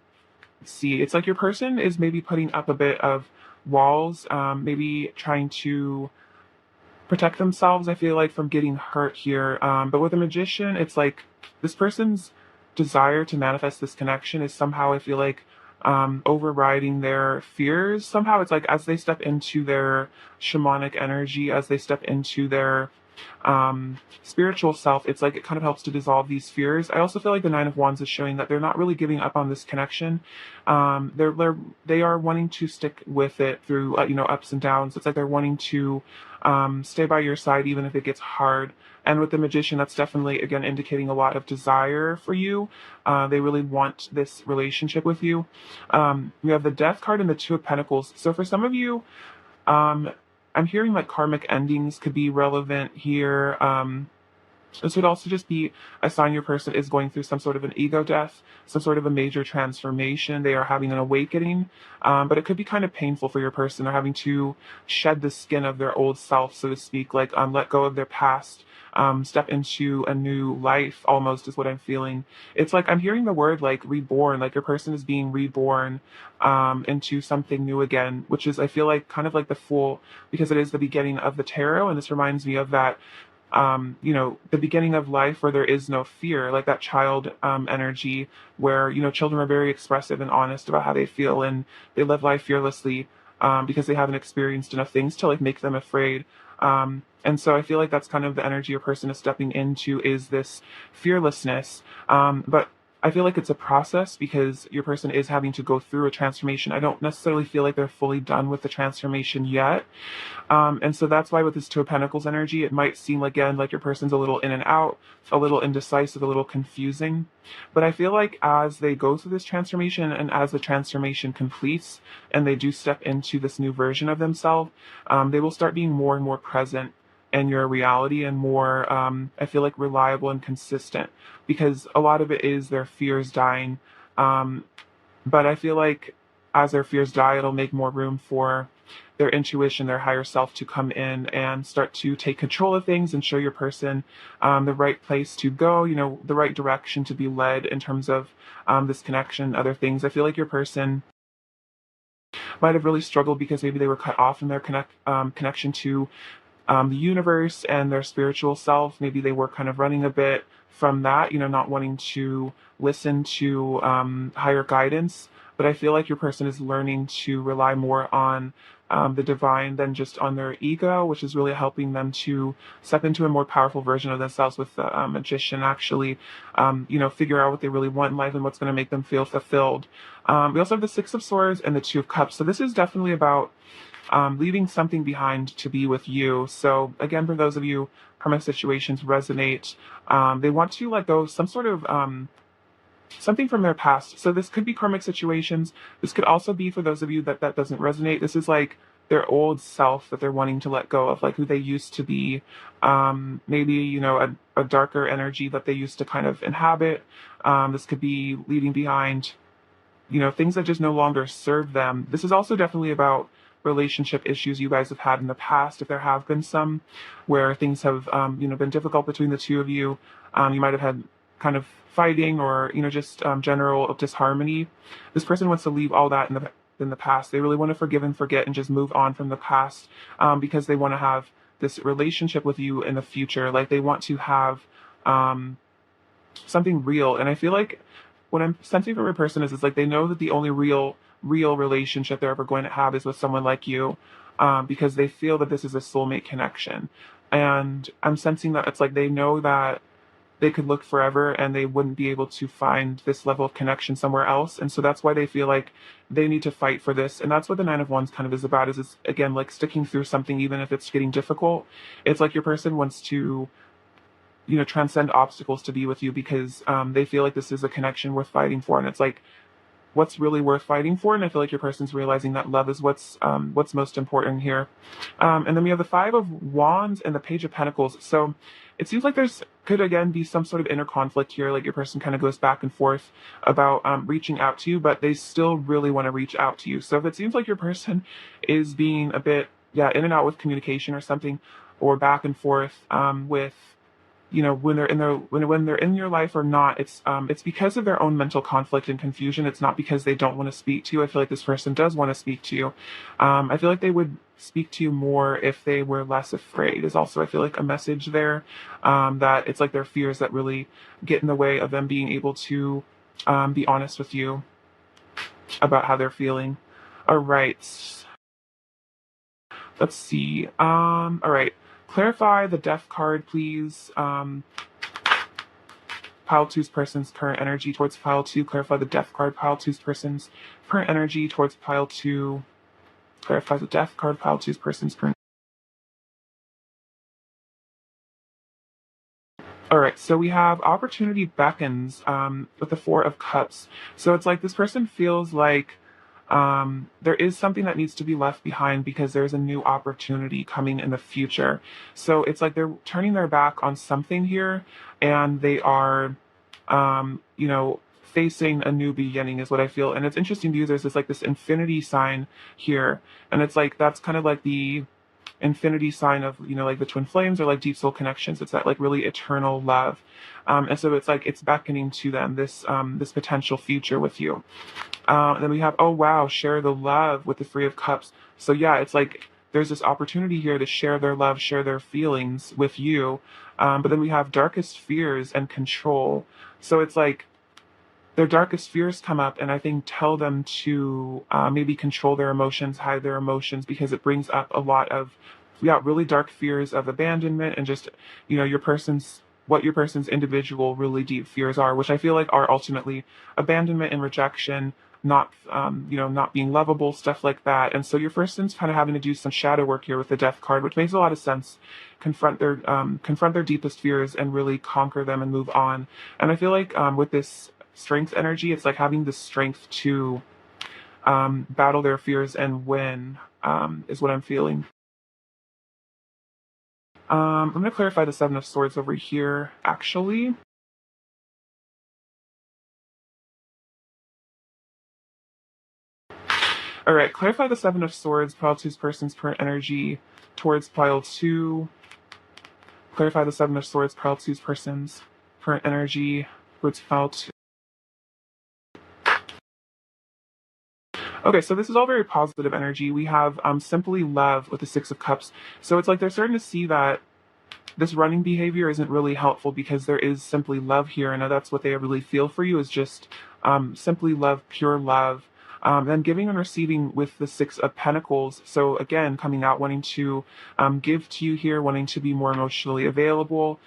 let's see, it's like your person is maybe putting up a bit of walls, maybe trying to protect themselves, I feel like, from getting hurt here. But with a magician, it's like this person's desire to manifest this connection is somehow, I feel like, overriding their fears. Somehow it's like as they step into their shamanic energy, as they step into their spiritual self, it's like it kind of helps to dissolve these fears. I also feel like the Nine of Wands is showing that they're not really giving up on this connection. They are wanting to stick with it through ups and downs. It's like they're wanting to stay by your side even if it gets hard. And with the Magician, that's definitely again indicating a lot of desire for you. They really want this relationship with you. You have the Death card and the Two of Pentacles. So for some of you, um, I'm hearing like karmic endings could be relevant here. This would also just be a sign your person is going through some sort of an ego death, some sort of a major transformation. They are having an awakening, but it could be kind of painful for your person. They're having to shed the skin of their old self, so to speak, like let go of their past, step into a new life, almost is what I'm feeling. It's like I'm hearing the word like reborn, like your person is being reborn into something new again, which is, I feel like, kind of like the Fool, because it is the beginning of the tarot, and this reminds me of that the beginning of life where there is no fear, like that child energy where, children are very expressive and honest about how they feel and they live life fearlessly because they haven't experienced enough things to like make them afraid. And so I feel like that's kind of the energy a person is stepping into, is this fearlessness. But I feel like it's a process because your person is having to go through a transformation. I don't necessarily feel like they're fully done with the transformation yet. And so that's why with this Two of Pentacles energy, it might seem again like your person's a little in and out, a little indecisive, a little confusing. But I feel like as they go through this transformation and as the transformation completes and they do step into this new version of themselves, they will start being more and more present in your reality and more, I feel like, reliable and consistent, because a lot of it is their fears dying. Um, but I feel like as their fears die, it'll make more room for their intuition, their higher self to come in and start to take control of things and show your person the right place to go, the right direction to be led in terms of this connection, other things. I feel like your person might have really struggled because maybe they were cut off in their connection to the universe and their spiritual self. Maybe they were kind of running a bit from that, not wanting to listen to higher guidance. But I feel like your person is learning to rely more on the divine than just on their ego, which is really helping them to step into a more powerful version of themselves with the magician, actually, figure out what they really want in life and what's going to make them feel fulfilled. We also have the Six of Swords and the Two of Cups. So this is definitely about leaving something behind to be with you. So again, for those of you, karmic situations resonate. They want to let go of some sort of something from their past. So this could be karmic situations. This could also be, for those of you that doesn't resonate, this is like their old self that they're wanting to let go of, like who they used to be. Maybe, a darker energy that they used to kind of inhabit. This could be leaving behind, things that just no longer serve them. This is also definitely about relationship issues you guys have had in the past, if there have been some, where things have, been difficult between the two of you. You might have had kind of fighting or, just general disharmony. This person wants to leave all that in the past. They really want to forgive and forget and just move on from the past, because they want to have this relationship with you in the future. Like they want to have something real. And I feel like what I'm sensing from a person is it's like they know that the only real relationship they're ever going to have is with someone like you, because they feel that this is a soulmate connection. And I'm sensing that it's like they know that they could look forever and they wouldn't be able to find this level of connection somewhere else. And so that's why they feel like they need to fight for this. And that's what the Nine of Wands kind of is about, is again, like sticking through something, even if it's getting difficult. It's like your person wants to, transcend obstacles to be with you because they feel like this is a connection worth fighting for. And it's like what's really worth fighting for, and I feel like your person's realizing that love is what's most important here. And then we have the Five of Wands and the Page of Pentacles. So it seems like there's could again be some sort of inner conflict here, like your person kind of goes back and forth about reaching out to you, but they still really want to reach out to you. So if it seems like your person is being a bit, yeah, in and out with communication or something, or back and forth with, you know, when they're in their when they're in your life or not, it's because of their own mental conflict and confusion. It's not because they don't want to speak to you. I feel like this person does want to speak to you. I feel like they would speak to you more if they were less afraid, is also I feel like a message there, that it's like their fears that really get in the way of them being able to be honest with you about how they're feeling. All right, let's see. All right, clarify the Death card, please. Pile two's person's current energy towards pile two. Clarify the Death card. Pile two's person's current energy towards pile two. Clarify the Death card. Pile two's person's current. All right, so we have opportunity beckons with the Four of Cups. So it's like this person feels like there is something that needs to be left behind because there's a new opportunity coming in the future. So it's like they're turning their back on something here, and they are, you know, facing a new beginning is what I feel. And it's interesting to use there's this like this infinity sign here, and it's like that's kind of like the infinity sign of, you know, like the twin flames or like deep soul connections. It's that like really eternal love, and so it's like it's beckoning to them this potential future with you. And then we have, oh wow, share the love with the Three of Cups. So yeah, it's like there's this opportunity here to share their love, share their feelings with you. But then we have darkest fears and control. So it's like their darkest fears come up, and I think tell them to maybe control their emotions, hide their emotions, because it brings up a lot of, yeah, really dark fears of abandonment and just, you know, what your person's individual really deep fears are, which I feel like are ultimately abandonment and rejection, not you know, not being lovable, stuff like that. And so your person's kind of having to do some shadow work here with the Death card, which makes a lot of sense. Confront their deepest fears and really conquer them and move on. And I feel like with this strength energy, it's like having the strength to battle their fears and win, is what I'm feeling. I'm going to clarify the Seven of Swords over here, actually. All right, clarify the Seven of Swords, pile two's person's current energy towards pile two. Clarify the Seven of Swords, pile two's person's current energy towards pile two. Okay, so this is all very positive energy. We have simply love with the Six of Cups. So it's like they're starting to see that this running behavior isn't really helpful because there is simply love here, and that's what they really feel for you is just simply love, pure love. Then giving and receiving with the Six of Pentacles. So again, coming out wanting to give to you here, wanting to be more emotionally available,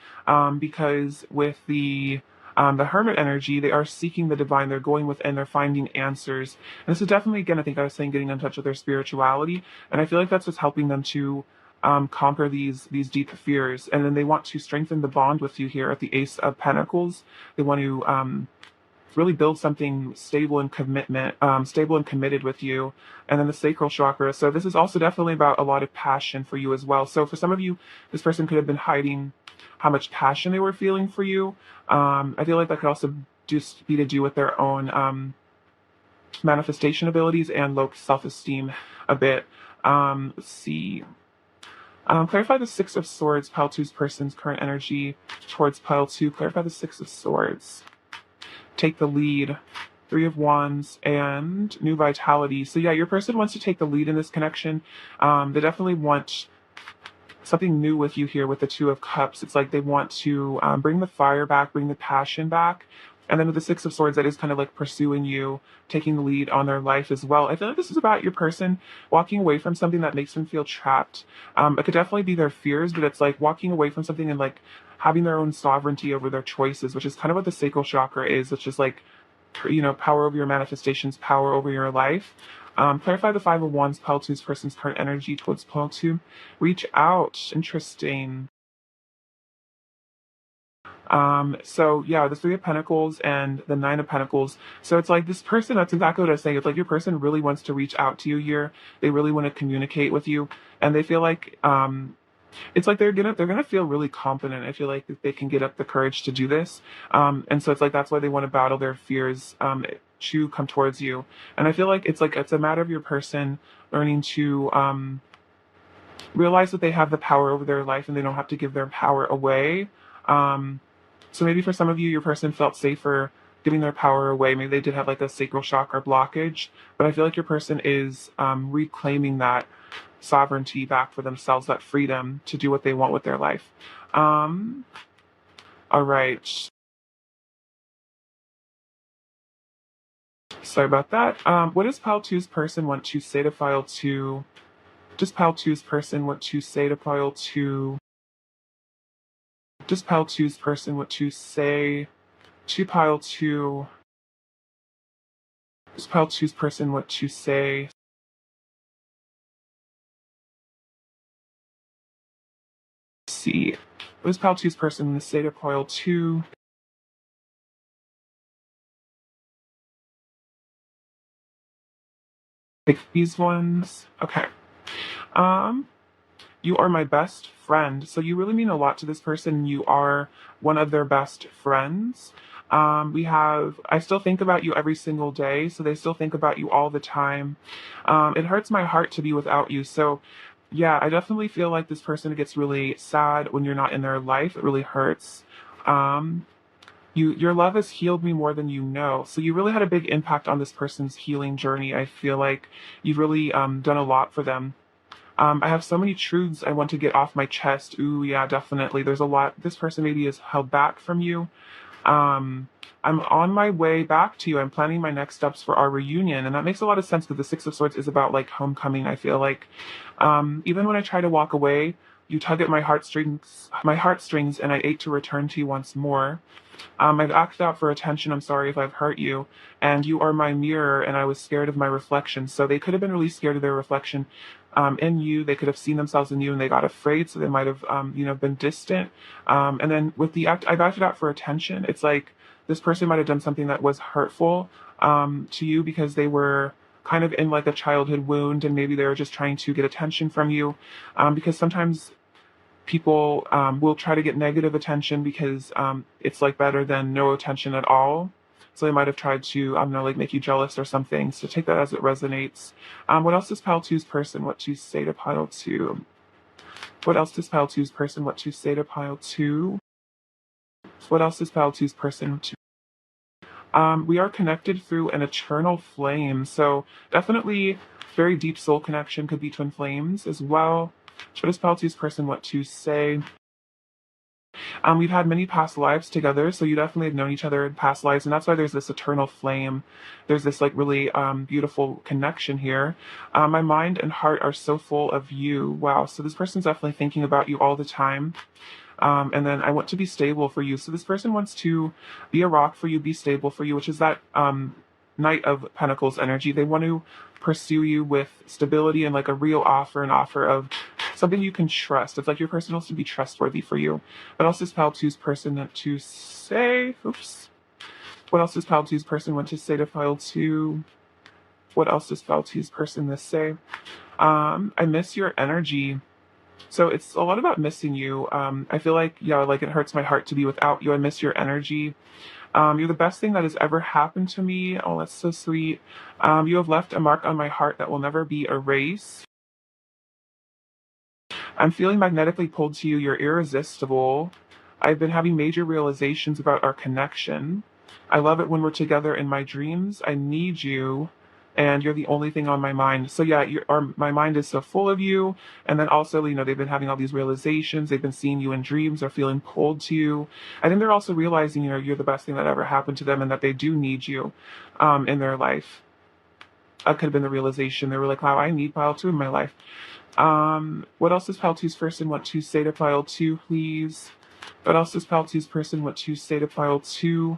because with the Hermit energy, they are seeking the divine. They're going within. They're finding answers. And this is definitely, again, I think I was saying, getting in touch with their spirituality. And I feel like that's what's helping them to conquer these deep fears. And then they want to strengthen the bond with you here at the Ace of Pentacles. They want to really build something stable and stable and committed with you. And then the sacral chakra. So this is also definitely about a lot of passion for you as well. So for some of you, this person could have been hiding how much passion they were feeling for you. I feel like that could also just be to do with their own manifestation abilities and low self-esteem a bit. Let's see. Clarify the Six of Swords, pile two's person's current energy towards pile two. Clarify the Six of Swords. Take the lead. Three of Wands and new vitality. So yeah, your person wants to take the lead in this connection. They definitely want something new with you here with the Two of Cups. It's like they want to bring the fire back, bring the passion back. And then with the Six of Swords, that is kind of like pursuing you, taking the lead on their life as well. I feel like this is about your person walking away from something that makes them feel trapped. It could definitely be their fears, but it's like walking away from something and like having their own sovereignty over their choices, which is kind of what the sacral chakra is. It's just like, you know, power over your manifestations, power over your life. Clarify the Five of Wands, pile two's person's current energy towards pile two. Reach out. Interesting. So yeah, the Three of Pentacles and the Nine of Pentacles. So it's like this person, that's exactly what I was saying. It's like your person really wants to reach out to you here. They really want to communicate with you. And they feel like it's like they're gonna feel really confident. I feel like if they can get up the courage to do this. And so it's like that's why they want to battle their fears to come towards you. And I feel like it's a matter of your person learning to realize that they have the power over their life and they don't have to give their power away. Um, so maybe for some of you, your person felt safer giving their power away. Maybe they did have like a sacral chakra blockage, but I feel like your person is reclaiming that sovereignty back for themselves, that freedom to do what they want with their life. Um, all right. Sorry about that. What does Pile Two's person want to say to File 2? Does Pile Two's person want to say to Pile 2? Does Pile Two's person want to say to Pile 2? Does Pile Two's person want to say? See. What does Pile Two's person want to say to Pile 2? Pick these ones. Okay. Um, you are my best friend. So you really mean a lot to this person. You are one of their best friends. I still think about you every single day. So they still think about you all the time. It hurts my heart to be without you. So yeah, I definitely feel like this person gets really sad when you're not in their life. It really hurts. Um, your love has healed me more than you know. So you really had a big impact on this person's healing journey. I feel like you've really done a lot for them. I have so many truths I want to get off my chest. Ooh, yeah, definitely. There's a lot. This person maybe is held back from you. Um, I'm on my way back to you. I'm planning my next steps for our reunion. And that makes a lot of sense because the Six of Swords is about like homecoming, I feel like. Even when I try to walk away, you tug at my heartstrings, and I ache to return to you once more. I've acted out for attention. I'm sorry if I've hurt you. And you are my mirror, and I was scared of my reflection. So they could have been really scared of their reflection in you. They could have seen themselves in you, and they got afraid. So they might have, been distant. And then with the act, I've acted out for attention. It's like this person might have done something that was hurtful to you because they were kind of in like a childhood wound, and maybe they were just trying to get attention from you. Because sometimes people will try to get negative attention because it's like better than no attention at all. So they might have tried to, I don't know, like make you jealous or something. So take that as it resonates. What else does Pile Two's person want to say to Pile Two? What else does Pile Two's person want to say to Pile Two? What else does Pile Two's person want to? We are connected through an eternal flame. So definitely very deep soul connection, could be twin flames as well. What does Pile Two's person want to say? We've had many past lives together, so you definitely have known each other in past lives, and that's why there's this eternal flame. There's this like really beautiful connection here. My mind and heart are so full of you. Wow. So this person's definitely thinking about you all the time. And then I want to be stable for you. So this person wants to be a rock for you, be stable for you, which is that Knight of Pentacles energy. They want to pursue you with stability and like a real offer, an offer of something you can trust. It's like your person wants to be trustworthy for you. What else does Pile Two's person want to say? Oops. What else does Pile Two's person want to say to Pile Two? What else does Pile Two's person this say? I miss your energy. So it's a lot about missing you. I feel like, yeah, like it hurts my heart to be without you. I miss your energy. You're the best thing that has ever happened to me. Oh, that's so sweet. You have left a mark on my heart that will never be erased. I'm feeling magnetically pulled to you. You're irresistible. I've been having major realizations about our connection. I love it when we're together in my dreams. I need you, and you're the only thing on my mind. So yeah, my mind is so full of you. And then also, they've been having all these realizations. They've been seeing you in dreams or feeling pulled to you. I think they're also realizing, you're the best thing that ever happened to them, and that they do need you in their life. That could have been the realization. They were like, wow, I need Pile Two in my life. What else does Pile Two's person want to say to Pile Two, please? What else does Pile Two's person want to say to Pile Two?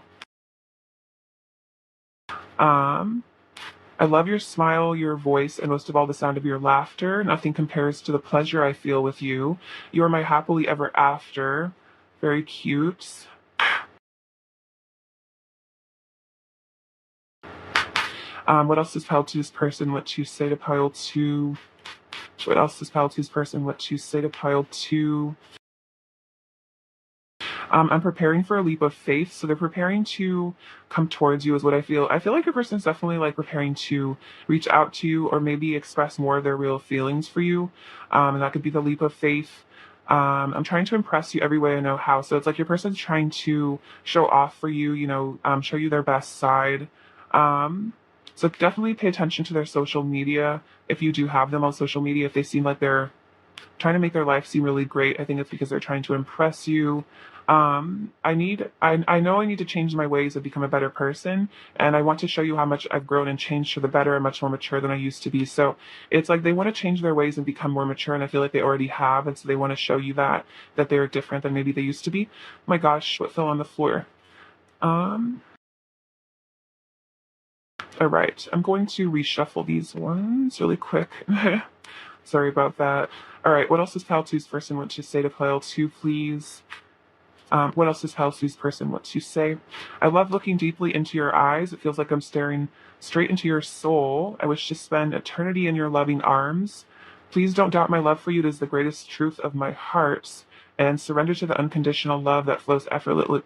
I love your smile, your voice, and most of all, the sound of your laughter. Nothing compares to the pleasure I feel with you. You are my happily ever after. Very cute. What else does pile two's person want to say to pile two? What else does pile two's person want to say to pile two? I'm preparing for a leap of faith. So they're preparing to come towards you is what I feel. I feel like your person's definitely like preparing to reach out to you or maybe express more of their real feelings for you. And that could be the leap of faith. I'm trying to impress you every way I know how. So it's like your person's trying to show off for you, show you their best side. So definitely pay attention to their social media. If you do have them on social media, if they seem like they're trying to make their life seem really great, I think it's because they're trying to impress you. I know I need to change my ways and become a better person, and I want to show you how much I've grown and changed for the better and much more mature than I used to be. So it's like they want to change their ways and become more mature, and I feel like they already have, and so they want to show you that they're different than maybe they used to be. Oh my gosh, what fell on the floor? Um, all right, I'm going to reshuffle these ones really quick. Sorry about that. All right, what else does Pile Two's person want to say to Pile Two, please? What else does Pile Two's person want to say? I love looking deeply into your eyes. It feels like I'm staring straight into your soul. I wish to spend eternity in your loving arms. Please don't doubt my love for you. It is the greatest truth of my heart. And surrender to the unconditional love that flows effortlessly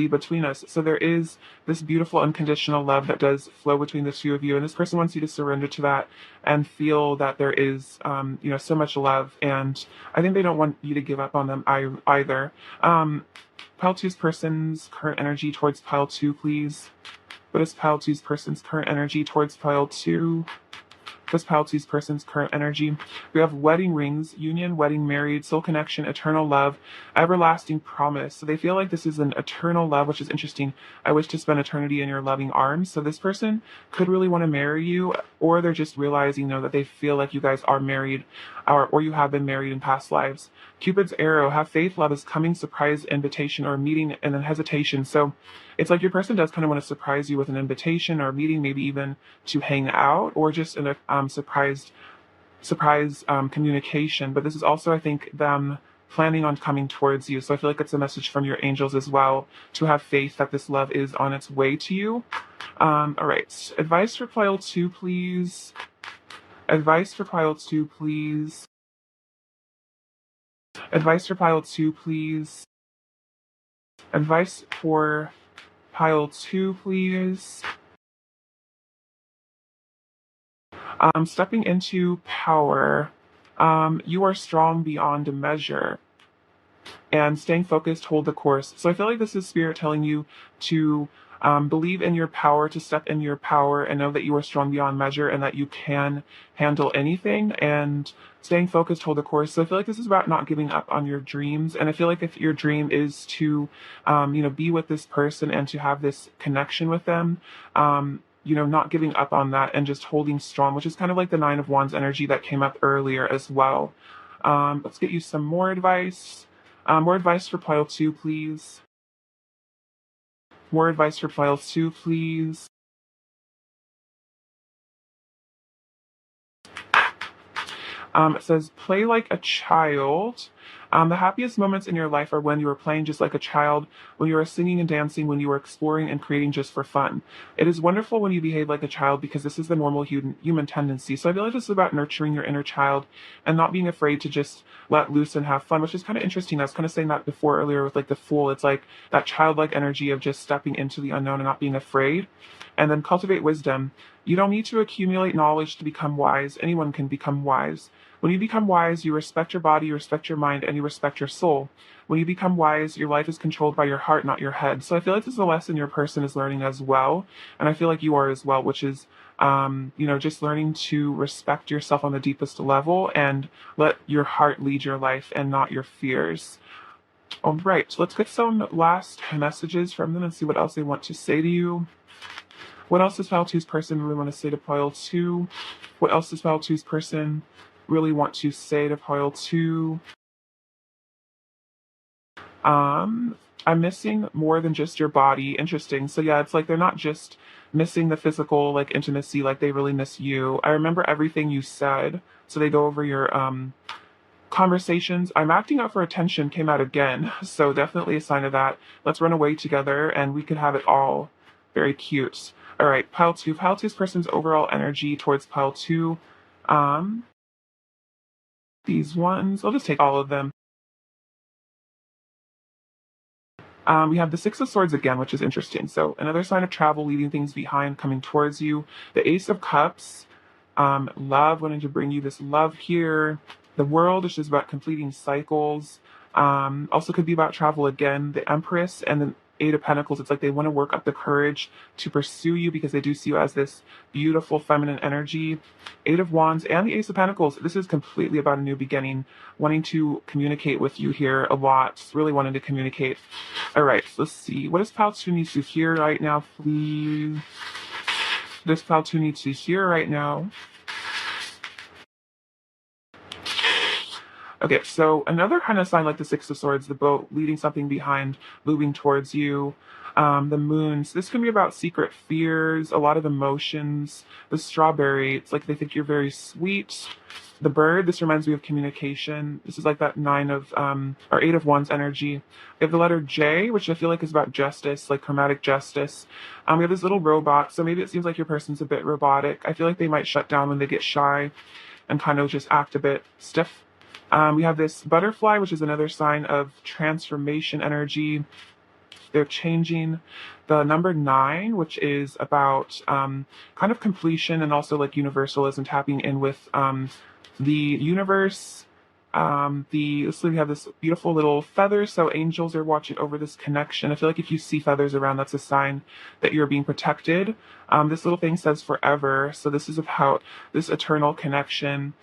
between us. So there is this beautiful unconditional love that does flow between the two of you. And this person wants you to surrender to that and feel that there is, so much love. And I think they don't want you to give up on them either. Pile two's person's current energy towards pile two, please. What is pile two's person's current energy towards pile two? This Pile Two's person's current energy. We have wedding rings, union, wedding, married, soul connection, eternal love, everlasting promise. So they feel like this is an eternal love, which is interesting. I wish to spend eternity in your loving arms. So this person could really want to marry you, or they're just realizing, that they feel like you guys are married, or you have been married in past lives. Cupid's arrow, have faith, love is coming, surprise, invitation, or meeting, and then hesitation. So it's like your person does kind of want to surprise you with an invitation or a meeting, maybe even to hang out, or just in a surprise communication. But this is also, I think, them planning on coming towards you. So I feel like it's a message from your angels as well to have faith that this love is on its way to you. All right, advice for pile two, please. Advice for pile two, please. Advice for pile two, please. Advice for pile two, please. Stepping into power. You are strong beyond measure. And staying focused, hold the course. So I feel like this is spirit telling you to believe in your power, to step in your power, and know that you are strong beyond measure and that you can handle anything. And staying focused, hold the course. So I feel like this is about not giving up on your dreams. And I feel like if your dream is to, be with this person and to have this connection with them, not giving up on that and just holding strong, which is kind of like the Nine of Wands energy that came up earlier as well. Let's get you some more advice. More advice for pile two, please. More advice for pile two, please. It says, play like a child. The happiest moments in your life are when you are playing just like a child, when you are singing and dancing, when you are exploring and creating just for fun. It is wonderful when you behave like a child because this is the normal human tendency. So I feel like this is about nurturing your inner child and not being afraid to just let loose and have fun, which is kind of interesting. I was kind of saying that before earlier with like the Fool. It's like that childlike energy of just stepping into the unknown and not being afraid. And then cultivate wisdom. You don't need to accumulate knowledge to become wise. Anyone can become wise. When you become wise, you respect your body, you respect your mind, and you respect your soul. When you become wise, your life is controlled by your heart, not your head. So I feel like this is a lesson your person is learning as well. And I feel like you are as well, which is, just learning to respect yourself on the deepest level and let your heart lead your life and not your fears. All right, so let's get some last messages from them and see what else they want to say to you. What else does Pile Two's person really want to say to Pile Two? What else does Pile Two's person really want to say to Pile Two? I'm missing more than just your body. Interesting. So yeah, it's like they're not just missing the physical like intimacy, like they really miss you. I remember everything you said. So they go over your conversations. I'm acting out for attention came out again. So definitely a sign of that. Let's run away together and we could have it all. Very cute. All right, pile two. Pile two's person's overall energy towards pile two. Um, these ones, I'll just take all of them. We have the Six of Swords again, which is interesting. So another sign of travel, leaving things behind, coming towards you. The Ace of Cups, love, wanting to bring you this love here. The World, which is about completing cycles. Also could be about travel again. The Empress and the Eight of Pentacles, it's like they want to work up the courage to pursue you because they do see you as this beautiful feminine energy. Eight of Wands and the Ace of Pentacles, this is completely about a new beginning, wanting to communicate with you here a lot, really wanting to communicate. All right, so let's see. What does pile two need to hear right now, please? What does pile two need to hear right now? Okay, so another kind of sign like the Six of Swords, the boat leading something behind, moving towards you. The moons, this can be about secret fears, a lot of emotions. The strawberry, it's like they think you're very sweet. The bird, this reminds me of communication. This is like that nine of, or eight of wands energy. We have the letter J, which I feel like is about justice, like chromatic justice. We have this little robot, so maybe it seems like your person's a bit robotic. I feel like they might shut down when they get shy and kind of just act a bit stiff. We have this butterfly, which is another sign of transformation energy. They're changing. The number 9, which is about kind of completion and also like universalism, tapping in with the universe. So we have this beautiful little feather. So angels are watching over this connection. I feel like if you see feathers around, that's a sign that you're being protected. This little thing says forever. So this is about this eternal connection.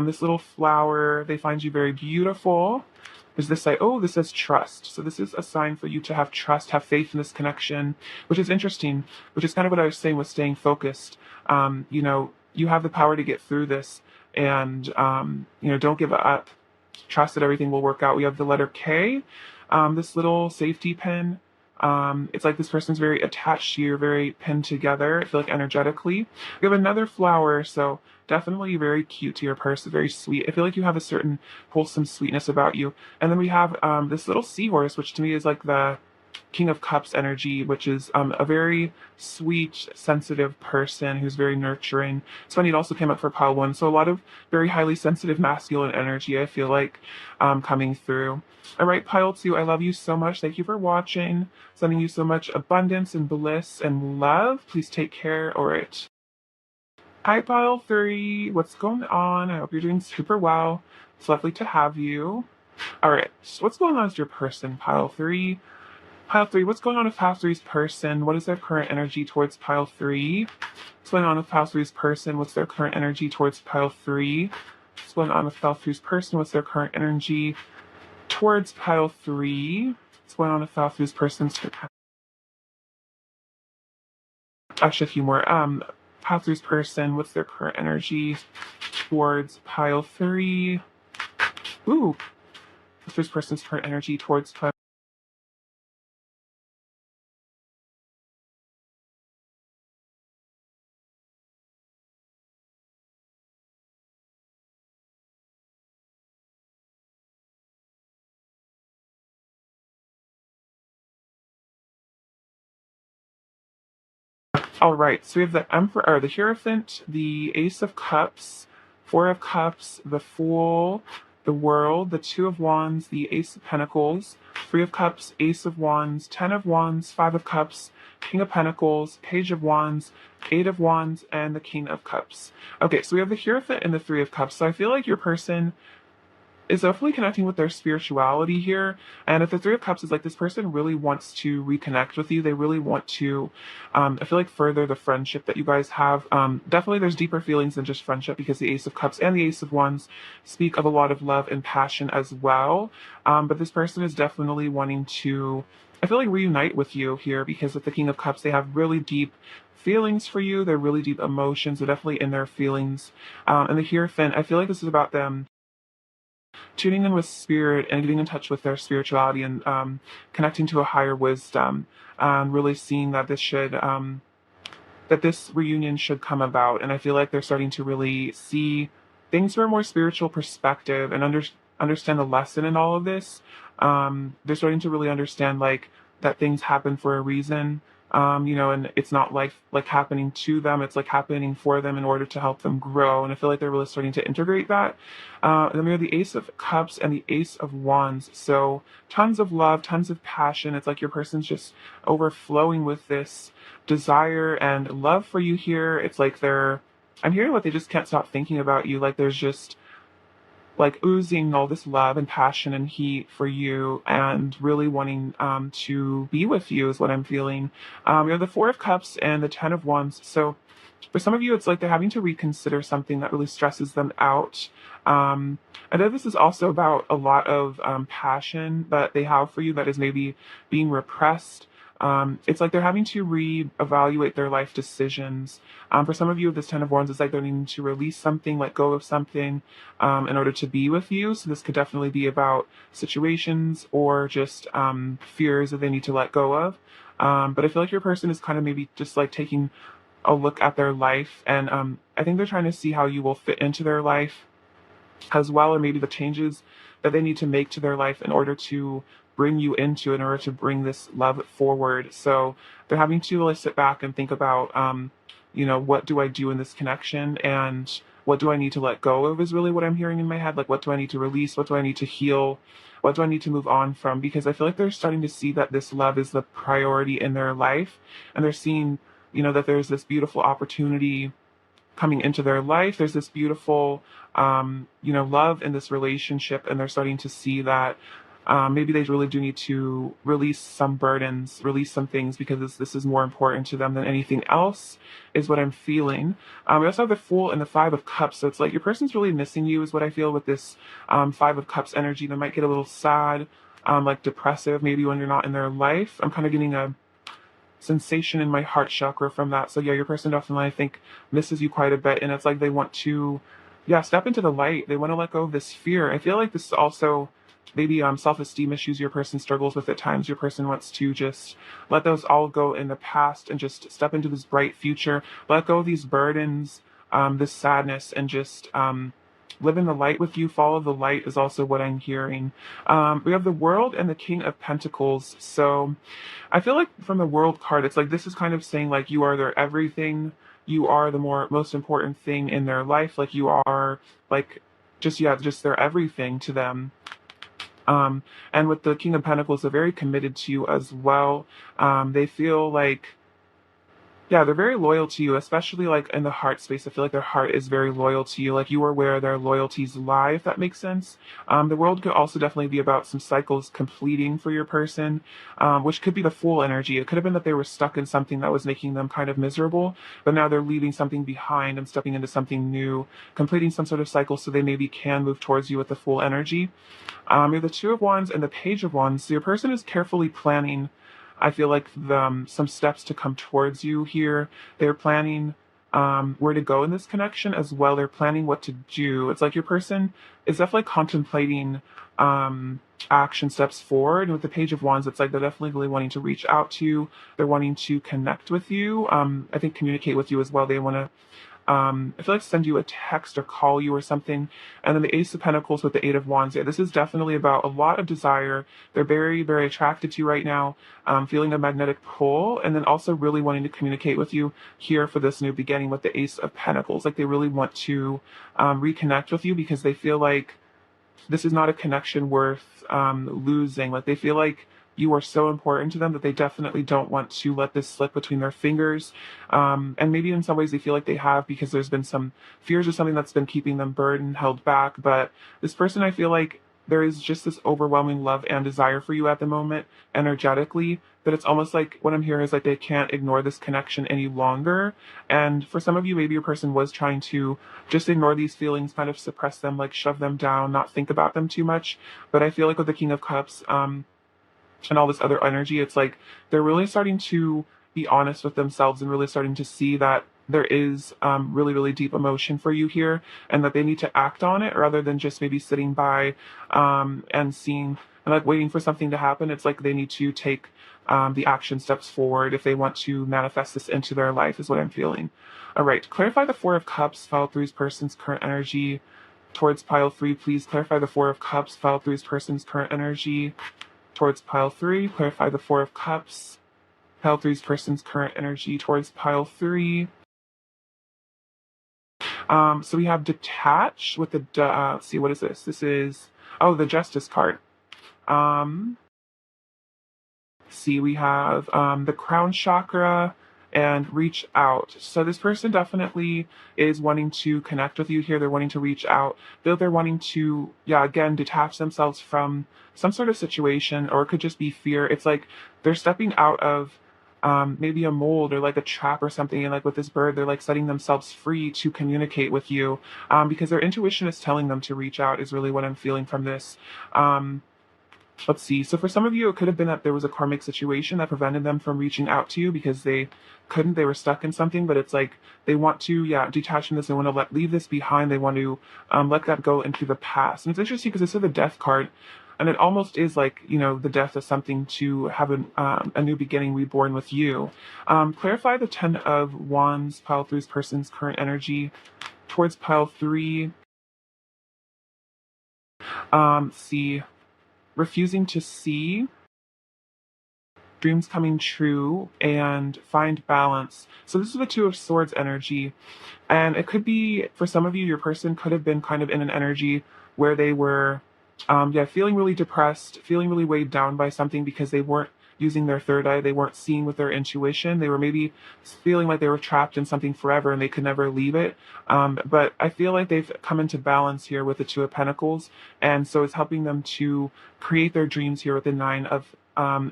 This little flower, they find you very beautiful. There's this like, oh, this says trust. So this is a sign for you to have trust, have faith in this connection, which is interesting, which is kind of what I was saying with staying focused. You have the power to get through this and, don't give up. Trust that everything will work out. We have the letter K, this little safety pin. It's like this person's very attached to you, very pinned together, I feel like energetically. We have another flower, so definitely very cute to your person, very sweet. I feel like you have a certain wholesome sweetness about you. And then we have this little seahorse, which to me is like the King of Cups energy, which is a very sweet, sensitive person who's very nurturing. It's funny, it also came up for pile one. So a lot of very highly sensitive masculine energy, I feel like, coming through. All right, pile two, I love you so much. Thank you for watching. Sending you so much abundance and bliss and love. Please take care. All right. Hi, pile three. What's going on? I hope you're doing super well. It's lovely to have you. All right. So what's going on with your person, pile three? Pile three, what's going on with pile three's person? What is their current energy towards pile three? What's going on with pile three's person? What's their current energy towards pile three? What's going on with pile three's person? What's their current energy towards pile three? What's going on with pile three's person? Actually, a few more. Pile three's person, what's their current energy towards pile three? Ooh, pile three's person's current energy towards pile. All right, so we have the Emperor, or the Hierophant, the Ace of Cups, Four of Cups, the Fool, the World, the Two of Wands, the Ace of Pentacles, Three of Cups, Ace of Wands, Ten of Wands, Five of Cups, King of Pentacles, Page of Wands, Eight of Wands, and the King of Cups. Okay, so we have the Hierophant and the Three of Cups. So I feel like your person is definitely connecting with their spirituality here. And if the Three of Cups is like this person really wants to reconnect with you, they really want to, I feel like, further the friendship that you guys have. Definitely there's deeper feelings than just friendship because the Ace of Cups and the Ace of Wands speak of a lot of love and passion as well. But this person is definitely wanting to, I feel like, reunite with you here because with the King of Cups, they have really deep feelings for you. They're really deep emotions. They're definitely in their feelings. And the Hierophant, I feel like this is about them tuning in with spirit and getting in touch with their spirituality and connecting to a higher wisdom, really seeing that that this reunion should come about. And I feel like they're starting to really see things from a more spiritual perspective and understand the lesson in all of this. They're starting to really understand like that things happen for a reason. and it's not like happening to them, it's like happening for them in order to help them grow. And I feel like they're really starting to integrate that. And then we have the Ace of Cups and the Ace of Wands. So tons of love, tons of passion. It's like your person's just overflowing with this desire and love for you here. It's like I'm hearing what they just can't stop thinking about you. Like there's just like oozing all this love and passion and heat for you, and really wanting to be with you is what I'm feeling. You have the Four of Cups and the Ten of Wands. So for some of you, it's like they're having to reconsider something that really stresses them out. I know this is also about a lot of passion that they have for you that is maybe being repressed. It's like they're having to reevaluate their life decisions. For some of you, this Ten of Wands is like they're needing to release something, let go of something, in order to be with you. So this could definitely be about situations or just fears that they need to let go of. But I feel like your person is kind of maybe just like taking a look at their life, and I think they're trying to see how you will fit into their life as well, and maybe the changes that they need to make to their life in order to bring you into it, in order to bring this love forward. So they're having to really sit back and think about, what do I do in this connection, and what do I need to let go of is really what I'm hearing in my head. Like, what do I need to release? What do I need to heal? What do I need to move on from? Because I feel like they're starting to see that this love is the priority in their life, and they're seeing, that there's this beautiful opportunity coming into their life. There's this beautiful, love in this relationship, and they're starting to see that maybe they really do need to release some burdens, release some things, because this is more important to them than anything else, is what I'm feeling. We also have the Fool and the Five of Cups. So it's like your person's really missing you, is what I feel with this Five of Cups energy. They might get a little sad, like depressive, maybe when you're not in their life. I'm kind of getting a sensation in my heart chakra from that. So yeah, your person definitely, I think, misses you quite a bit, and it's like they want to, yeah, step into the light. They want to let go of this fear. I feel like this is also maybe self-esteem issues your person struggles with at times. Your person wants to just let those all go in the past and just step into this bright future, let go of these burdens, this sadness, and just live in the light with you. Follow the light is also what I'm hearing. We have the World and the King of Pentacles. So I feel like from the World card, it's like this is kind of saying like you are their everything. You are the most important thing in their life. Like you are like just their everything to them. And with the King of Pentacles, they're very committed to you as well. They feel like, yeah, they're very loyal to you, especially like in the heart space. I feel like their heart is very loyal to you. Like you are where their loyalties lie, if that makes sense. The World could also definitely be about some cycles completing for your person, which could be the Fool energy. It could have been that they were stuck in something that was making them kind of miserable, but now they're leaving something behind and stepping into something new, completing some sort of cycle so they maybe can move towards you with the Fool energy. You have the Two of Wands and the Page of Wands. So your person is carefully planning, I feel like, some steps to come towards you here. They're planning where to go in this connection as well. They're planning what to do. It's like your person is definitely contemplating action steps forward. And with the Page of Wands, it's like they're definitely really wanting to reach out to you. They're wanting to connect with you. I think communicate with you as well. They want to I feel like send you a text or call you or something. And then the Ace of Pentacles with the Eight of Wands. Yeah, this is definitely about a lot of desire. They're very, very attracted to you right now, feeling a magnetic pull, and then also really wanting to communicate with you here for this new beginning with the Ace of Pentacles. Like they really want to reconnect with you because they feel like this is not a connection worth losing. Like they feel like you are so important to them that they definitely don't want to let this slip between their fingers. And maybe in some ways they feel like they have, because there's been some fears or something that's been keeping them burdened, held back. But this person, I feel like there is just this overwhelming love and desire for you at the moment, energetically, that it's almost like what I'm hearing is like they can't ignore this connection any longer. And for some of you, maybe your person was trying to just ignore these feelings, kind of suppress them, like shove them down, not think about them too much. But I feel like with the King of Cups, and all this other energy, it's like they're really starting to be honest with themselves and really starting to see that there is really, really deep emotion for you here, and that they need to act on it rather than just maybe sitting by and seeing and like waiting for something to happen. It's like they need to take the action steps forward if they want to manifest this into their life, is what I'm feeling. All right, clarify the Four of Cups, file through's person's current energy towards pile 3. Please clarify the Four of Cups, file through's person's current energy towards pile 3. Clarify the Four of Cups, Pile three's person's current energy towards pile three. So we have detach with the, let's see, what is this? This is, oh, the justice card. Um, see, we have the crown chakra and reach out. So this person definitely is wanting to connect with you here. They're wanting to reach out. They're wanting to, yeah, again, detach themselves from some sort of situation, or it could just be fear. It's like they're stepping out of maybe a mold or like a trap or something. And like with this bird, they're like setting themselves free to communicate with you because their intuition is telling them to reach out, is really what I'm feeling from this. Um, Let's see. So for some of you, it could have been that there was a karmic situation that prevented them from reaching out to you because they couldn't, they were stuck in something, but it's like they want to, yeah, detach from this. They want to leave this behind. They want to let that go into the past. And it's interesting because this is the death card. And it almost is like, the death of something to have a new beginning reborn with you. Clarify the 10 of Wands, pile three's person's current energy towards pile three. See, refusing to see dreams coming true and find balance. So this is the Two of Swords energy. And it could be, for some of you, your person could have been kind of in an energy where they were, yeah, feeling really depressed, feeling really weighed down by something because they weren't using their third eye. They weren't seeing with their intuition. They were maybe feeling like they were trapped in something forever and they could never leave it. But I feel like they've come into balance here with the Two of Pentacles. And so it's helping them to create their dreams here with the Nine of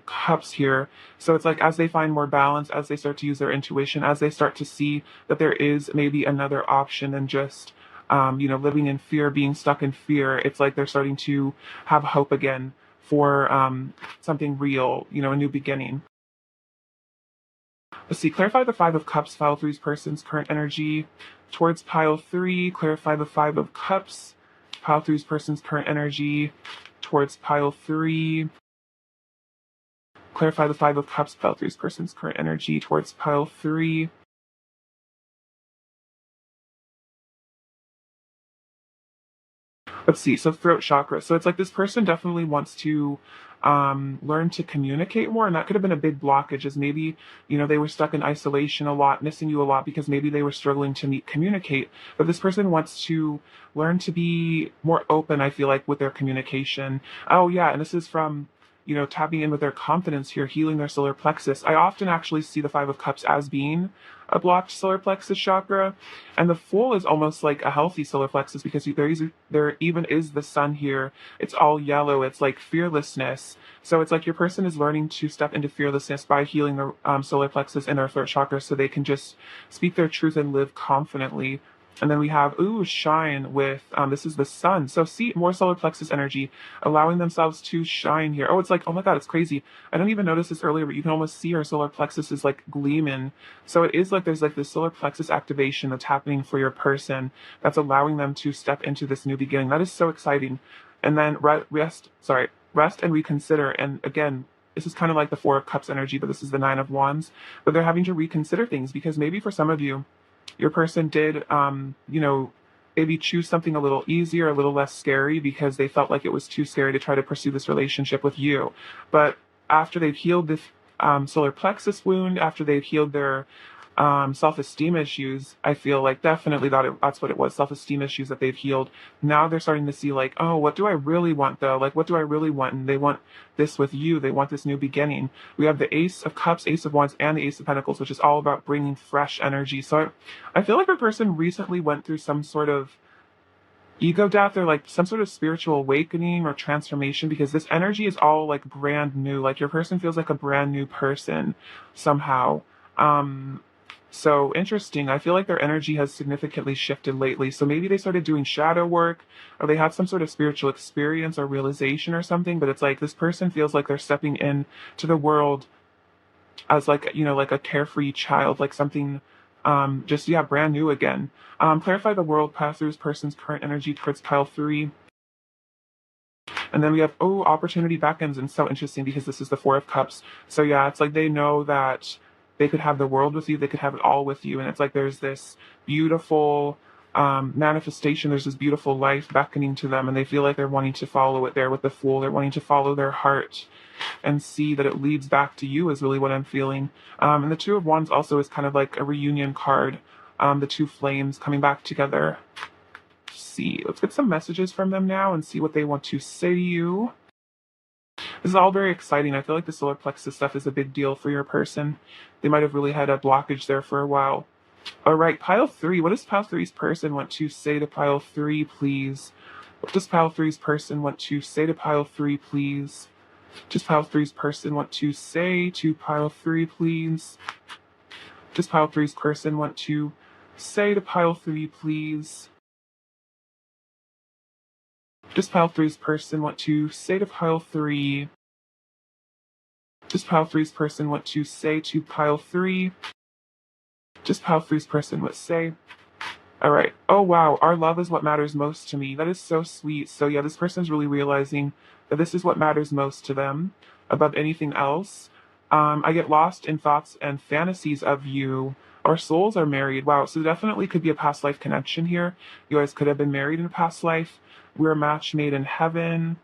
Cups here. So it's like as they find more balance, as they start to use their intuition, as they start to see that there is maybe another option than just living in fear, being stuck in fear. It's like they're starting to have hope again for something real, a new beginning. Let's see, clarify the Five of Cups, pile three's person's current energy towards pile three. Clarify the Five of Cups, pile three's person's current energy towards pile three. Clarify the Five of Cups, pile three's person's current energy towards pile three. Let's see. So throat chakra. So it's like this person definitely wants to learn to communicate more, and that could have been a big blockage. Is maybe they were stuck in isolation a lot, missing you a lot because maybe they were struggling to communicate. But this person wants to learn to be more open. I feel like with their communication. Oh yeah, and this is from tapping in with their confidence here, healing their solar plexus. I often actually see the Five of Cups as being a blocked solar plexus chakra, and the Fool is almost like a healthy solar plexus because there even is the sun here. It's all yellow. It's like fearlessness. So it's like your person is learning to step into fearlessness by healing the solar plexus and their throat chakra, so they can just speak their truth and live confidently. And then we have, shine with, this is the sun. So see, more solar plexus energy, allowing themselves to shine here. Oh, it's like, oh my God, it's crazy. I didn't even notice this earlier, but you can almost see our solar plexus is like gleaming. So it is like there's like this solar plexus activation that's happening for your person that's allowing them to step into this new beginning. That is so exciting. And then rest and reconsider. And again, this is kind of like the Four of Cups energy, but this is the Nine of Wands. But they're having to reconsider things because maybe for some of you, your person did, maybe choose something a little easier, a little less scary because they felt like it was too scary to try to pursue this relationship with you. But after they've healed this solar plexus wound, after they've healed their self-esteem issues, I feel like definitely that's what it was, self-esteem issues that they've healed. Now they're starting to see like, oh, what do I really want though? Like, what do I really want? And they want this with you. They want this new beginning. We have the Ace of Cups, Ace of Wands, and the Ace of Pentacles, which is all about bringing fresh energy. So I feel like a person recently went through some sort of ego death or like some sort of spiritual awakening or transformation because this energy is all like brand new. Like your person feels like a brand new person somehow. So interesting. I feel like their energy has significantly shifted lately. So maybe they started doing shadow work or they had some sort of spiritual experience or realization or something, but it's like this person feels like they're stepping in to the world as like, like a carefree child, like something just, yeah, brand new again. Clarify the world pass through person's current energy towards pile three. And then we have, opportunity beckons. And so interesting because this is the Four of Cups. So yeah, it's like they know that they could have the world with you. They could have it all with you. And it's like there's this beautiful manifestation. There's this beautiful life beckoning to them, and they feel like they're wanting to follow it there with the Fool. They're wanting to follow their heart and see that it leads back to you is really what I'm feeling. And the Two of Wands also is kind of like a reunion card. The two flames coming back together. See, let's get some messages from them now and see what they want to say to you. This is all very exciting. I feel like the solar plexus stuff is a big deal for your person. They might have really had a blockage there for a while. All right, pile 3. What does pile 3's person want to say to pile 3, please? What does pile 3's person want to say to pile 3, please? Does pile 3's person want to say to pile 3, please? Does pile 3's person want to say to pile 3, please? Does pile 3's person want to say to pile 3? Does pile 3's person want to say to pile 3? Does pile 3's person want to say? All right. Oh, wow. Our love is what matters most to me. That is so sweet. So, yeah, this person's really realizing that this is what matters most to them above anything else. I get lost in thoughts and fantasies of you. Our souls are married. Wow. So, definitely could be a past life connection here. You guys could have been married in a past life. We're a match made in heaven.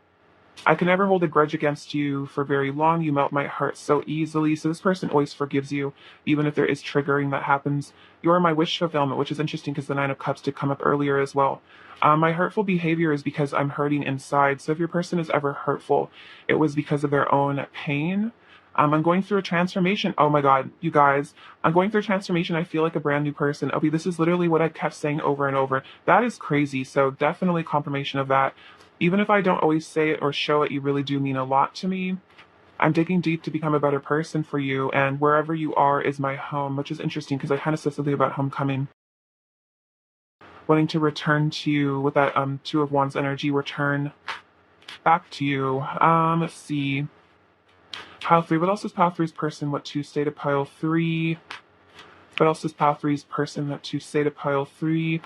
I can never hold a grudge against you for very long. You melt my heart so easily. So this person always forgives you, even if there is triggering that happens. You are my wish fulfillment, which is interesting because the Nine of Cups did come up earlier as well. My hurtful behavior is because I'm hurting inside. So if your person is ever hurtful, it was because of their own pain. I'm going through a transformation. Oh my God, you guys, I'm going through a transformation. I feel like a brand new person. Okay, this is literally what I kept saying over and over. That is crazy. So definitely confirmation of that. Even if I don't always say it or show it, you really do mean a lot to me. I'm digging deep to become a better person for you, and wherever you are is my home, which is interesting because I kind of said something about homecoming. Wanting to return to you with that Two of Wands energy, return back to you. Let's see. Pile 3. What else does Pile 3's person want to say to Pile 3? What else does Pile 3's person want to say to Pile 3?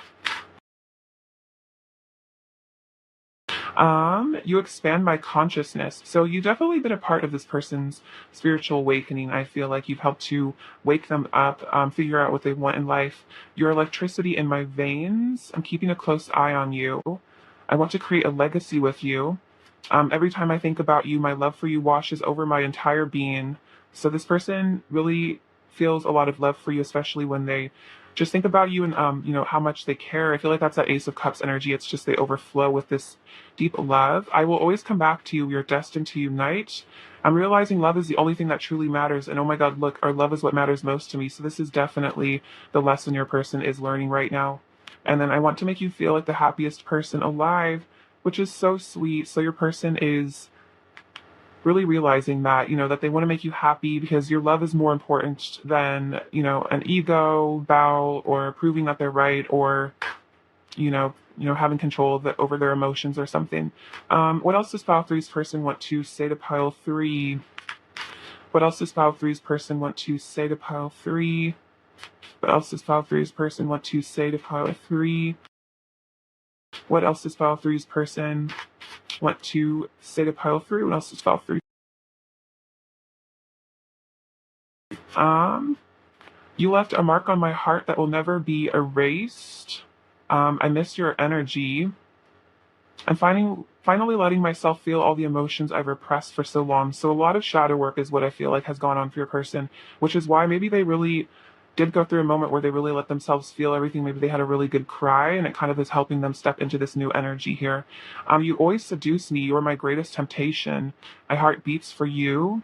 You expand my consciousness. So you've definitely been a part of this person's spiritual awakening. I feel like you've helped to wake them up, figure out what they want in life. Your electricity in my veins. I'm keeping a close eye on you. I want to create a legacy with you. Every time I think about you, my love for you washes over my entire being. So this person really feels a lot of love for you, especially when they just think about you and how much they care. I feel like that's that Ace of Cups energy. It's just they overflow with this deep love. I will always come back to you. We are destined to unite. I'm realizing love is the only thing that truly matters. And oh my God, look, our love is what matters most to me. So this is definitely the lesson your person is learning right now. And then I want to make you feel like the happiest person alive, which is so sweet. So your person is really realizing that, that they want to make you happy because your love is more important than, an ego bow or proving that they're right or, having control over their emotions or something. What else does Pile 3's person want to say to Pile 3? What else does Pile 3's person want to say to Pile 3? What else does Pile 3's person want to say to Pile 3? What else does Pile 3's person want to say to Pile 3? What else does Pile 3? You left a mark on my heart that will never be erased. I miss your energy. I'm finally letting myself feel all the emotions I've repressed for so long. So a lot of shadow work is what I feel like has gone on for your person, which is why maybe they really did go through a moment where they really let themselves feel everything. Maybe they had a really good cry, and it kind of is helping them step into this new energy here. You always seduce me. You're my greatest temptation. My heart beats for you.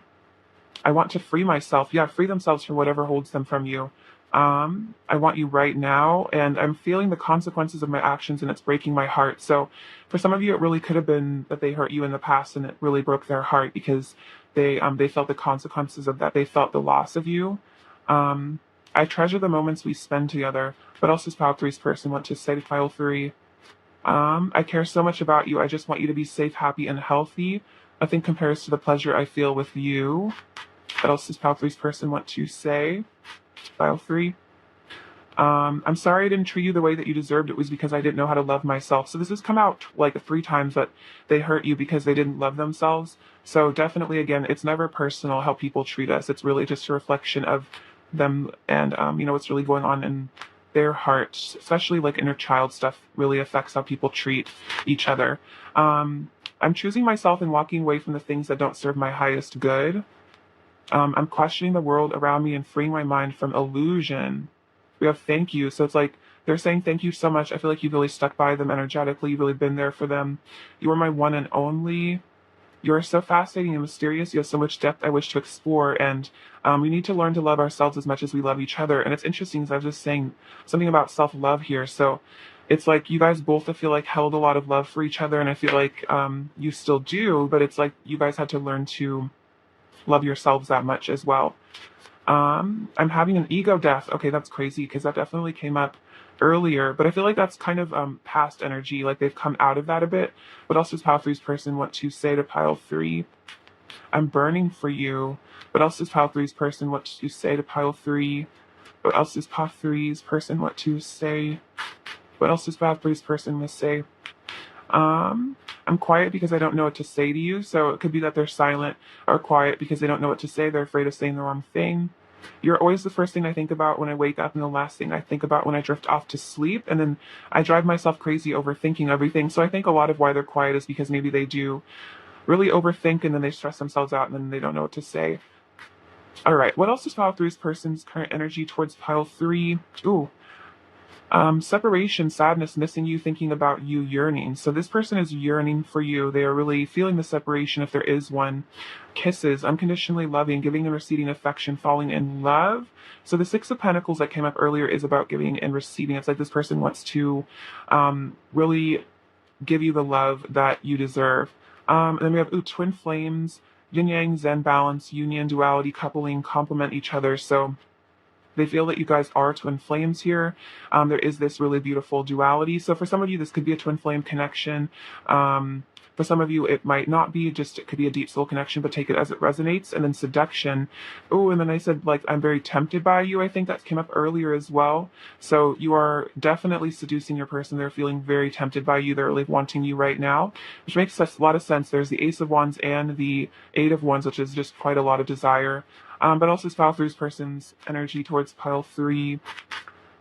I want to free myself. Yeah, free themselves from whatever holds them from you. I want you right now, and I'm feeling the consequences of my actions, and it's breaking my heart. So for some of you, it really could have been that they hurt you in the past, and it really broke their heart because they felt the consequences of that. They felt the loss of you. I treasure the moments we spend together. What else does Pile 3's person want to say to Pile 3? I care so much about you. I just want you to be safe, happy, and healthy. Nothing compares to the pleasure I feel with you. What else does Pile 3's person want to say? Pile 3. I'm sorry I didn't treat you the way that you deserved. It was because I didn't know how to love myself. So this has come out like 3 times that they hurt you because they didn't love themselves. So definitely, again, it's never personal how people treat us. It's really just a reflection of them and, what's really going on in their heart, especially like inner child stuff, really affects how people treat each other. I'm choosing myself and walking away from the things that don't serve my highest good. I'm questioning the world around me and freeing my mind from illusion. We have thank you. So it's like they're saying thank you so much. I feel like you've really stuck by them energetically. You've really been there for them. You are my one and only. You are so fascinating and mysterious. You have so much depth I wish to explore. And we need to learn to love ourselves as much as we love each other. And it's interesting because I was just saying something about self-love here. So it's like you guys both, I feel like, held a lot of love for each other. And I feel like you still do. But it's like you guys had to learn to love yourselves that much as well. I'm having an ego death. Okay, that's crazy because that definitely came up earlier, but I feel like that's kind of past energy. Like they've come out of that a bit. What else does pile three's person want to say to pile three? I'm burning for you. What else does pile three's person want to say to pile three? What else does pile three's person want to say? What else does pile three's person want to say? I'm quiet because I don't know what to say to you. So it could be that they're silent or quiet because they don't know what to say. They're afraid of saying the wrong thing. You're always the first thing I think about when I wake up and the last thing I think about when I drift off to sleep. And then I drive myself crazy overthinking everything. So I think a lot of why they're quiet is because maybe they do really overthink and then they stress themselves out and then they don't know what to say. All right. What else is pile three's person's current energy towards pile three? Ooh, separation, sadness, missing you, thinking about you, yearning. So this person is yearning for you. They are really feeling the separation, if there is one. Kisses, unconditionally loving, giving and receiving affection, falling in love. So the Six of Pentacles that came up earlier is about giving and receiving. It's like this person wants to really give you the love that you deserve. And then we have twin flames, yin yang, zen balance, union, duality, coupling, complement each other. So they feel that you guys are twin flames here. There is this really beautiful duality. So for some of you, this could be a twin flame connection. For some of you, it might not be, just it could be a deep soul connection, but take it as it resonates. And then seduction. Oh, and then I said, like, I'm very tempted by you. I think that came up earlier as well. So you are definitely seducing your person. They're feeling very tempted by you. They're like wanting you right now, which makes a lot of sense. There's the Ace of Wands and the Eight of Wands, which is just quite a lot of desire. But also pile three's person's energy towards pile three.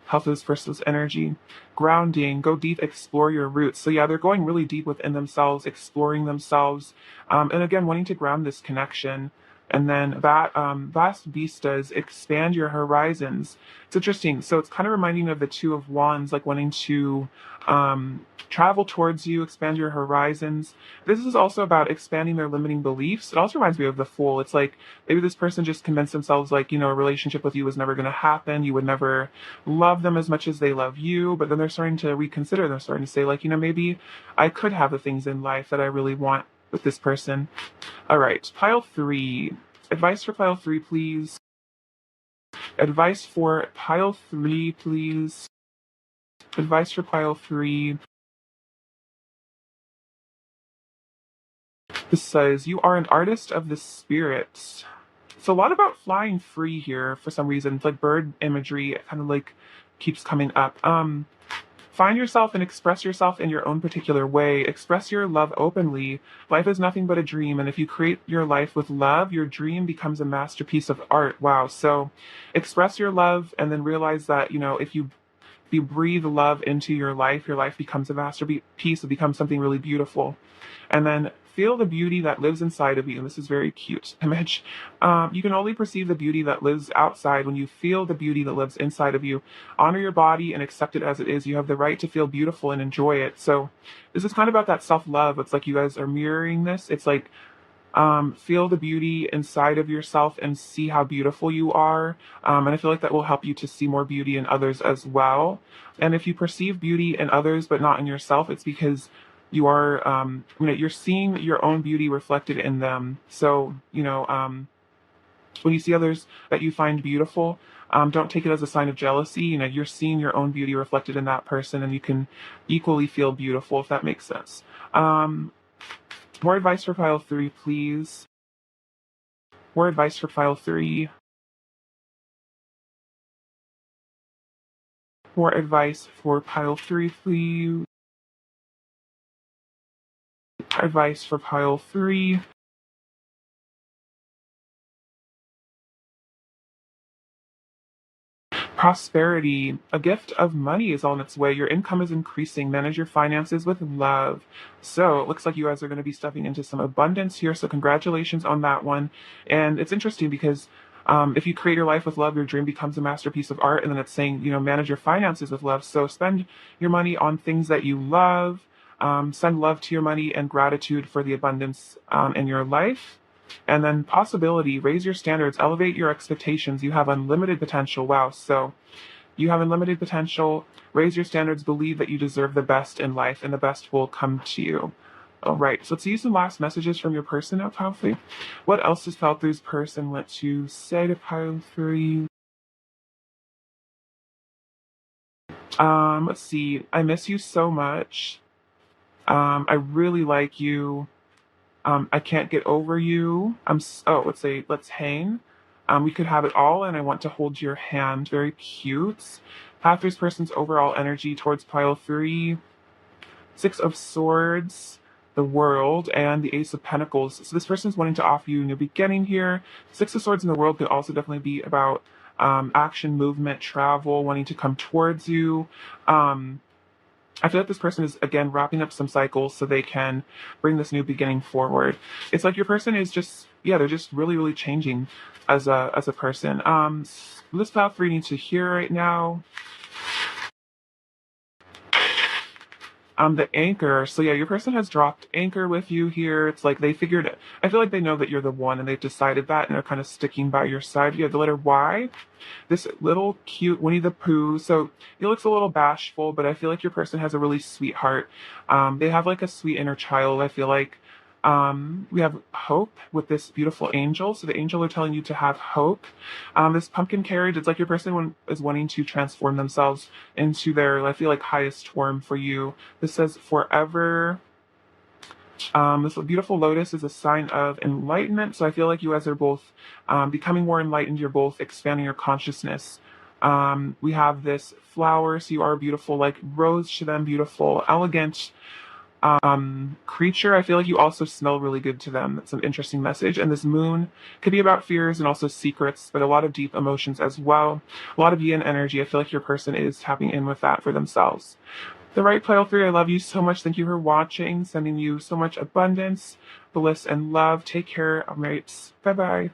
Pile three's person's energy. Grounding, go deep, explore your roots. So yeah, they're going really deep within themselves, exploring themselves. And again, wanting to ground this connection. And then that vast vistas, expand your horizons. It's interesting. So it's kind of reminding of the Two of Wands, like wanting to travel towards you, expand your horizons. This is also about expanding their limiting beliefs. It also reminds me of the Fool. It's like maybe this person just convinced themselves like, a relationship with you was never going to happen. You would never love them as much as they love you. But then they're starting to reconsider. They're starting to say like, maybe I could have the things in life that I really want with this person. All right, pile three. Advice for pile three, please. Advice for pile three, please. Advice for pile three. This says, you are an artist of the spirit. It's a lot about flying free here for some reason. It's like bird imagery kind of like keeps coming up. Find yourself and express yourself in your own particular way. Express your love openly. Life is nothing but a dream, and if you create your life with love, your dream becomes a masterpiece of art. Wow. So express your love and then realize that, if you breathe love into your life becomes a masterpiece. It becomes something really beautiful. And then feel the beauty that lives inside of you. And this is very cute image. You can only perceive the beauty that lives outside when you feel the beauty that lives inside of you. Honor your body and accept it as it is. You have the right to feel beautiful and enjoy it. So this is kind of about that self-love. It's like you guys are mirroring this. It's like feel the beauty inside of yourself and see how beautiful you are. And I feel like that will help you to see more beauty in others as well. And if you perceive beauty in others but not in yourself, it's because you are, you're seeing your own beauty reflected in them. So, when you see others that you find beautiful, don't take it as a sign of jealousy. You're seeing your own beauty reflected in that person, and you can equally feel beautiful, if that makes sense. More advice for pile three, please. More advice for pile three. More advice for pile three, please. Advice for pile three. Prosperity, a gift of money is on its way. Your income is increasing. Manage your finances with love. So it looks like you guys are going to be stepping into some abundance here. So congratulations on that one. And it's interesting because if you create your life with love, your dream becomes a masterpiece of art. And then it's saying, manage your finances with love. So spend your money on things that you love. Send love to your money and gratitude for the abundance in your life. And then possibility, raise your standards, elevate your expectations. You have unlimited potential. Wow. So you have unlimited potential. Raise your standards, believe that you deserve the best in life, and the best will come to you. All right. So let's see some last messages from your person now, Pile 3. What else does Pile 3's person want to say to Pile 3? Let's see. I miss you so much. I really like you. I can't get over you. Let's hang. We could have it all, and I want to hold your hand. Very cute. Half this person's overall energy towards pile 3. Six of Swords, the World, and the Ace of Pentacles. So this person's wanting to offer you a new beginning here. Six of Swords in the World could also definitely be about action, movement, travel, wanting to come towards you. I feel like this person is, again, wrapping up some cycles so they can bring this new beginning forward. It's like your person is just, yeah, they're just really, really changing as a person. This pile 3 needs to hear right now. The anchor. So yeah, your person has dropped anchor with you here. It's like they figured it. I feel like they know that you're the one and they've decided that and they're kind of sticking by your side. You have the letter Y. This little cute Winnie the Pooh. So he looks a little bashful, but I feel like your person has a really sweet heart. They have like a sweet inner child. I feel like we have hope with this beautiful angel. So the angel are telling you to have hope. This pumpkin carriage, it's like your person is wanting to transform themselves into their, I feel like, highest form for you. This says forever. This beautiful lotus is a sign of enlightenment. So I feel like you guys are both becoming more enlightened. You're both expanding your consciousness. We have this flower. So you are beautiful, like rose to them, beautiful, elegant creature. I feel like you also smell really good to them. That's an interesting message. And this moon could be about fears and also secrets, but a lot of deep emotions as well. A lot of yin energy. I feel like your person is tapping in with that for themselves. The right pile 3, I love you so much. Thank you for watching. Sending you so much abundance, bliss, and love. Take care. All right. Bye-bye.